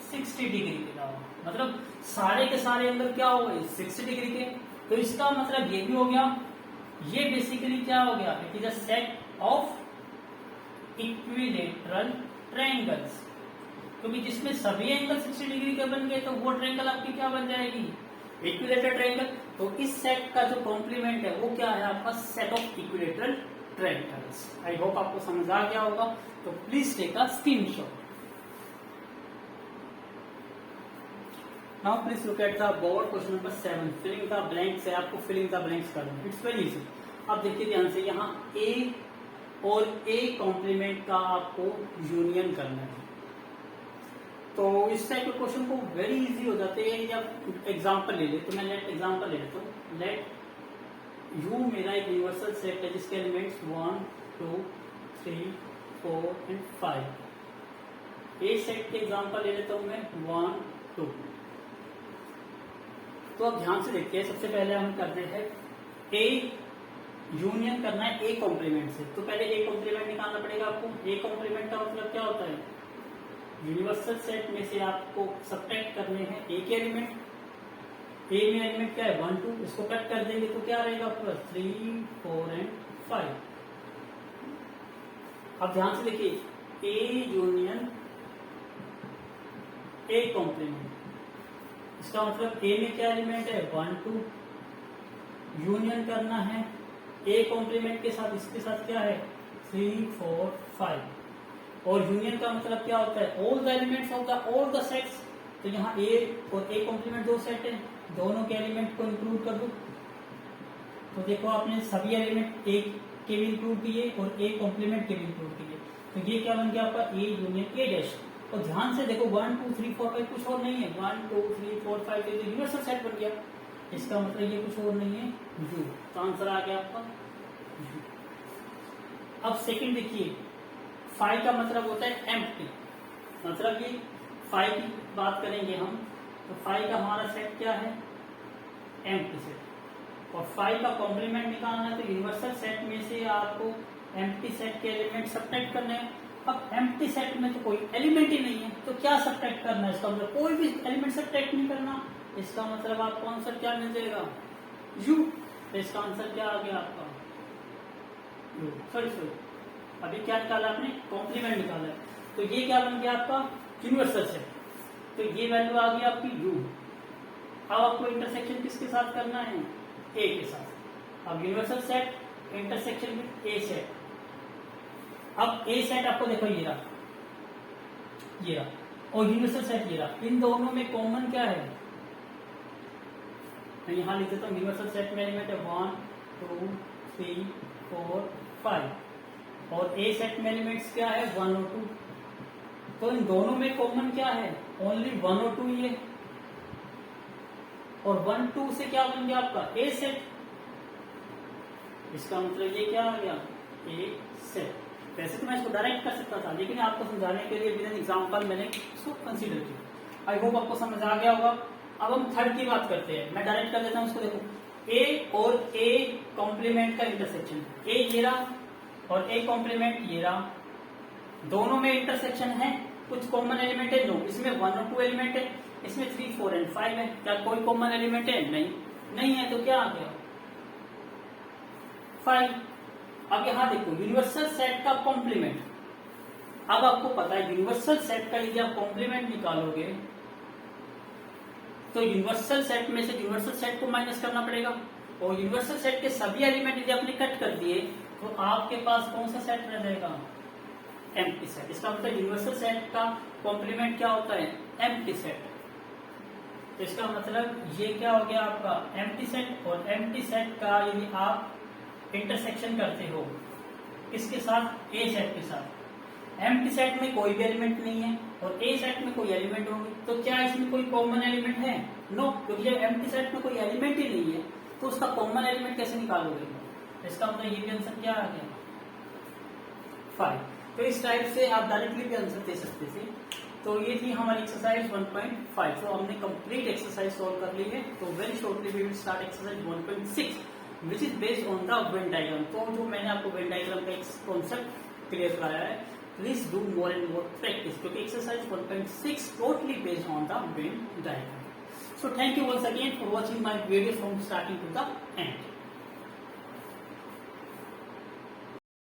S1: 60 डिग्री के अलावा, मतलब सारे के सारे एंगल क्या हो गए? 60 डिग्री के। तो इसका मतलब ये भी हो गया, ये बेसिकली क्या हो गया? It is a set of equilateral triangles, क्योंकि जिसमें सभी एंगल 60 डिग्री के बन गए तो वो ट्रायंगल आपकी क्या बन जाएगी? Equilateral triangle. तो इस सेट का जो कॉम्प्लीमेंट है वो क्या है? आपका set of equilateral triangles. I hope आपको समझ आ गया होगा, तो please take a screenshot. Now please look at the board, question number 7, filling the blanks है, आपको फिलिंग द ब्लैंक्स करना है। It's very easy. अब देखिए ध्यान से, यहाँ ए और ए कॉम्प्लीमेंट का आपको यूनियन करना है। तो इस टाइप के क्वेश्चन को वेरी इजी हो जाते हैं। या एग्जांपल ले ले, तो मैं लेट एग्जांपल ले लेता हूँ। लेट यू मेरा एक यूनिवर्सल सेट है जिसके एलिमेंट्स 1 2 3 4 एंड 5। ए सेट के एग्जांपल ले लेता हूँ मैं 1 2। तो अब ध्यान से देखते हैं, सबसे पहले हम करते हैं ए यूनियन करना है ए कॉम्प्लीमेंट से। तो पहले ए कॉम्प्लीमेंट निकालना पड़ेगा आपको। ए कॉम्प्लीमेंट का मतलब क्या होता है? यूनिवर्सल सेट में से आपको सब्ट्रैक्ट करने हैं ए के एलिमेंट। ए में एलिमेंट क्या है? 1 2, इसको कट कर देंगे तो क्या रहेगा? Plus 3 4 and 5। अब ध्यान से देखिए, ए यूनियन ए कॉम्प्लीमेंट, इसका मतलब ए में क्या एलिमेंट है? 1 2, यूनियन करना है ए कॉम्प्लीमेंट के साथ, इसके साथ क्या है? 3 4 5। और यूनियन का मतलब क्या होता है? All the elements of the all the sets. तो यहाँ ए और ए कॉम्प्लीमेंट दो सेट है, दोनों के एलिमेंट को इंक्लूड कर दो। तो देखो आपने सभी एलिमेंट ए के भी इंक्लूड किए और ए कॉम्प्लीमेंट के भी इंक्लूड किए, तो ये क्या बन गया आपका? A union A dash. और ध्यान से देखो 1 2 3 4 5 कुछ और नहीं है, 1 2 3 4 5 तो यूनिवर्सल सेट बन गया। इसका मतलब ये कुछ और नहीं है, यू। तो आंसर आ गया आपका यू। अब सेकंड देखिए, 5 का मतलब होता है एम्प्टी, मतलब ये 5 की बात करेंगे हम, तो 5 का हमारा सेट क्या है? Empty set. और 5 का कॉम्प्लीमेंट निकालना है, तो यूनिवर्सल सेट में से आपको एम्प्टी सेट के एलिमेंट सब्ट्रैक्ट करने हैं। अब एम्प्टी सेट में तो कोई एलिमेंट ही नहीं है, तो क्या सब्ट्रैक्ट करना है? इसका मतलब कोई भी एलिमेंट सब्ट्रैक्ट नहीं करना। इसका मतलब आपको आंसर क्या मिल जाएगा? यू। तो इसका आंसर क्या आ गया आपका? यू। सॉरी, अभी क्या निकाला आपने? कॉम्प्लीमेंट निकाला है। तो ये क्या बन गया आपका? Universal set. तो ये वैल्यू आ गई आपकी यू। अब आपको इंटरसेक्शन किसके साथ करना है? ए के साथ। अब universal set intersection with A set. अब ए सेट आपको देखो ये रहा, और यूनिवर्सल सेट ये रहा। इन दोनों में कॉमन क्या है? मैं यहां लिख देता हूँ, यूनिवर्सल सेट में एलिमेंट है 1 2 3 4 5 और ए सेट में एलिमेंट्स क्या है? 1 और 2। तो इन दोनों में कॉमन क्या है? ओनली 1 और 2 ये। और 1 2 से क्या बन गया आपका? ए सेट। इसका मतलब ये क्या आ गया? ए सेट। वैसे तो मैं इसको डायरेक्ट कर सकता था, लेकिन आपको समझाने के लिए बिना एग्जाम्पल मैंने इसको कंसीडर किया। आई होप आपको समझ आ गया होगा। अब हम थर्ड की बात करते हैं, मैं डायरेक्ट कर देता हूं इसको। देखो ए और ए कॉम्प्लीमेंट का इंटरसेक्शन, ए ये रहा और ए कॉम्प्लीमेंट ये रहा। दोनों में इंटरसेक्शन है, कुछ कॉमन एलिमेंट है? नो। इसमें 1 और 2 एलिमेंट है, इसमें 3 4 एंड 5 है। क्या कोई कॉमन एलिमेंट है? नहीं है। तो क्या आ गया? 5। अब यहां देखो, यूनिवर्सल सेट का कॉम्प्लीमेंट। अब आपको पता है यूनिवर्सल सेट का यदि आप कॉम्प्लीमेंट निकालोगे तो यूनिवर्सल सेट में से यूनिवर्सल सेट को माइनस करना पड़ेगा, और यूनिवर्सल सेट के सभी एलिमेंट यदि आपने कट कर दिए तो आपके पास कौन सा सेट रह जाएगा? Empty set. इसका मतलब यूनिवर्सल सेट का कॉम्प्लीमेंट क्या होता है? Empty set. तो इसका मतलब ये क्या हो गया आपका? Empty set. और एम्प्टी सेट का यदि आप इंटरसेक्शन करते हो किसके साथ? ए सेट के साथ, एम्प्टी सेट में कोई भी एलिमेंट नहीं है और ए सेट में कोई एलिमेंट होंगे, तो क्या इसमें कोई कॉमन एलिमेंट है? नो, क्योंकि जब एम्प्टी सेट में कोई एलिमेंट ही नहीं है तो उसका कॉमन एलिमेंट कैसे निकालोगे? इसका मतलब ये भी आंसर क्या आ गया? 5। तो इस टाइप से आप डायरेक्टली भी आंसर दे सकते थे। तो ये थी हमारी एक्सरसाइज 1.5। तो हमने कंप्लीट एक्सरसाइज सॉल्व कर ली है। तो very shortly we will start exercise 1.6 which is based on the Venn diagram. तो जो मैंने आपको वेन डायग्राम का एक कॉन्सेप्ट क्लियर कराया है, please do more and more practice, क्योंकि exercise 1.6 totally based on the Venn diagram. So thank you once again for watching my video from starting to the end.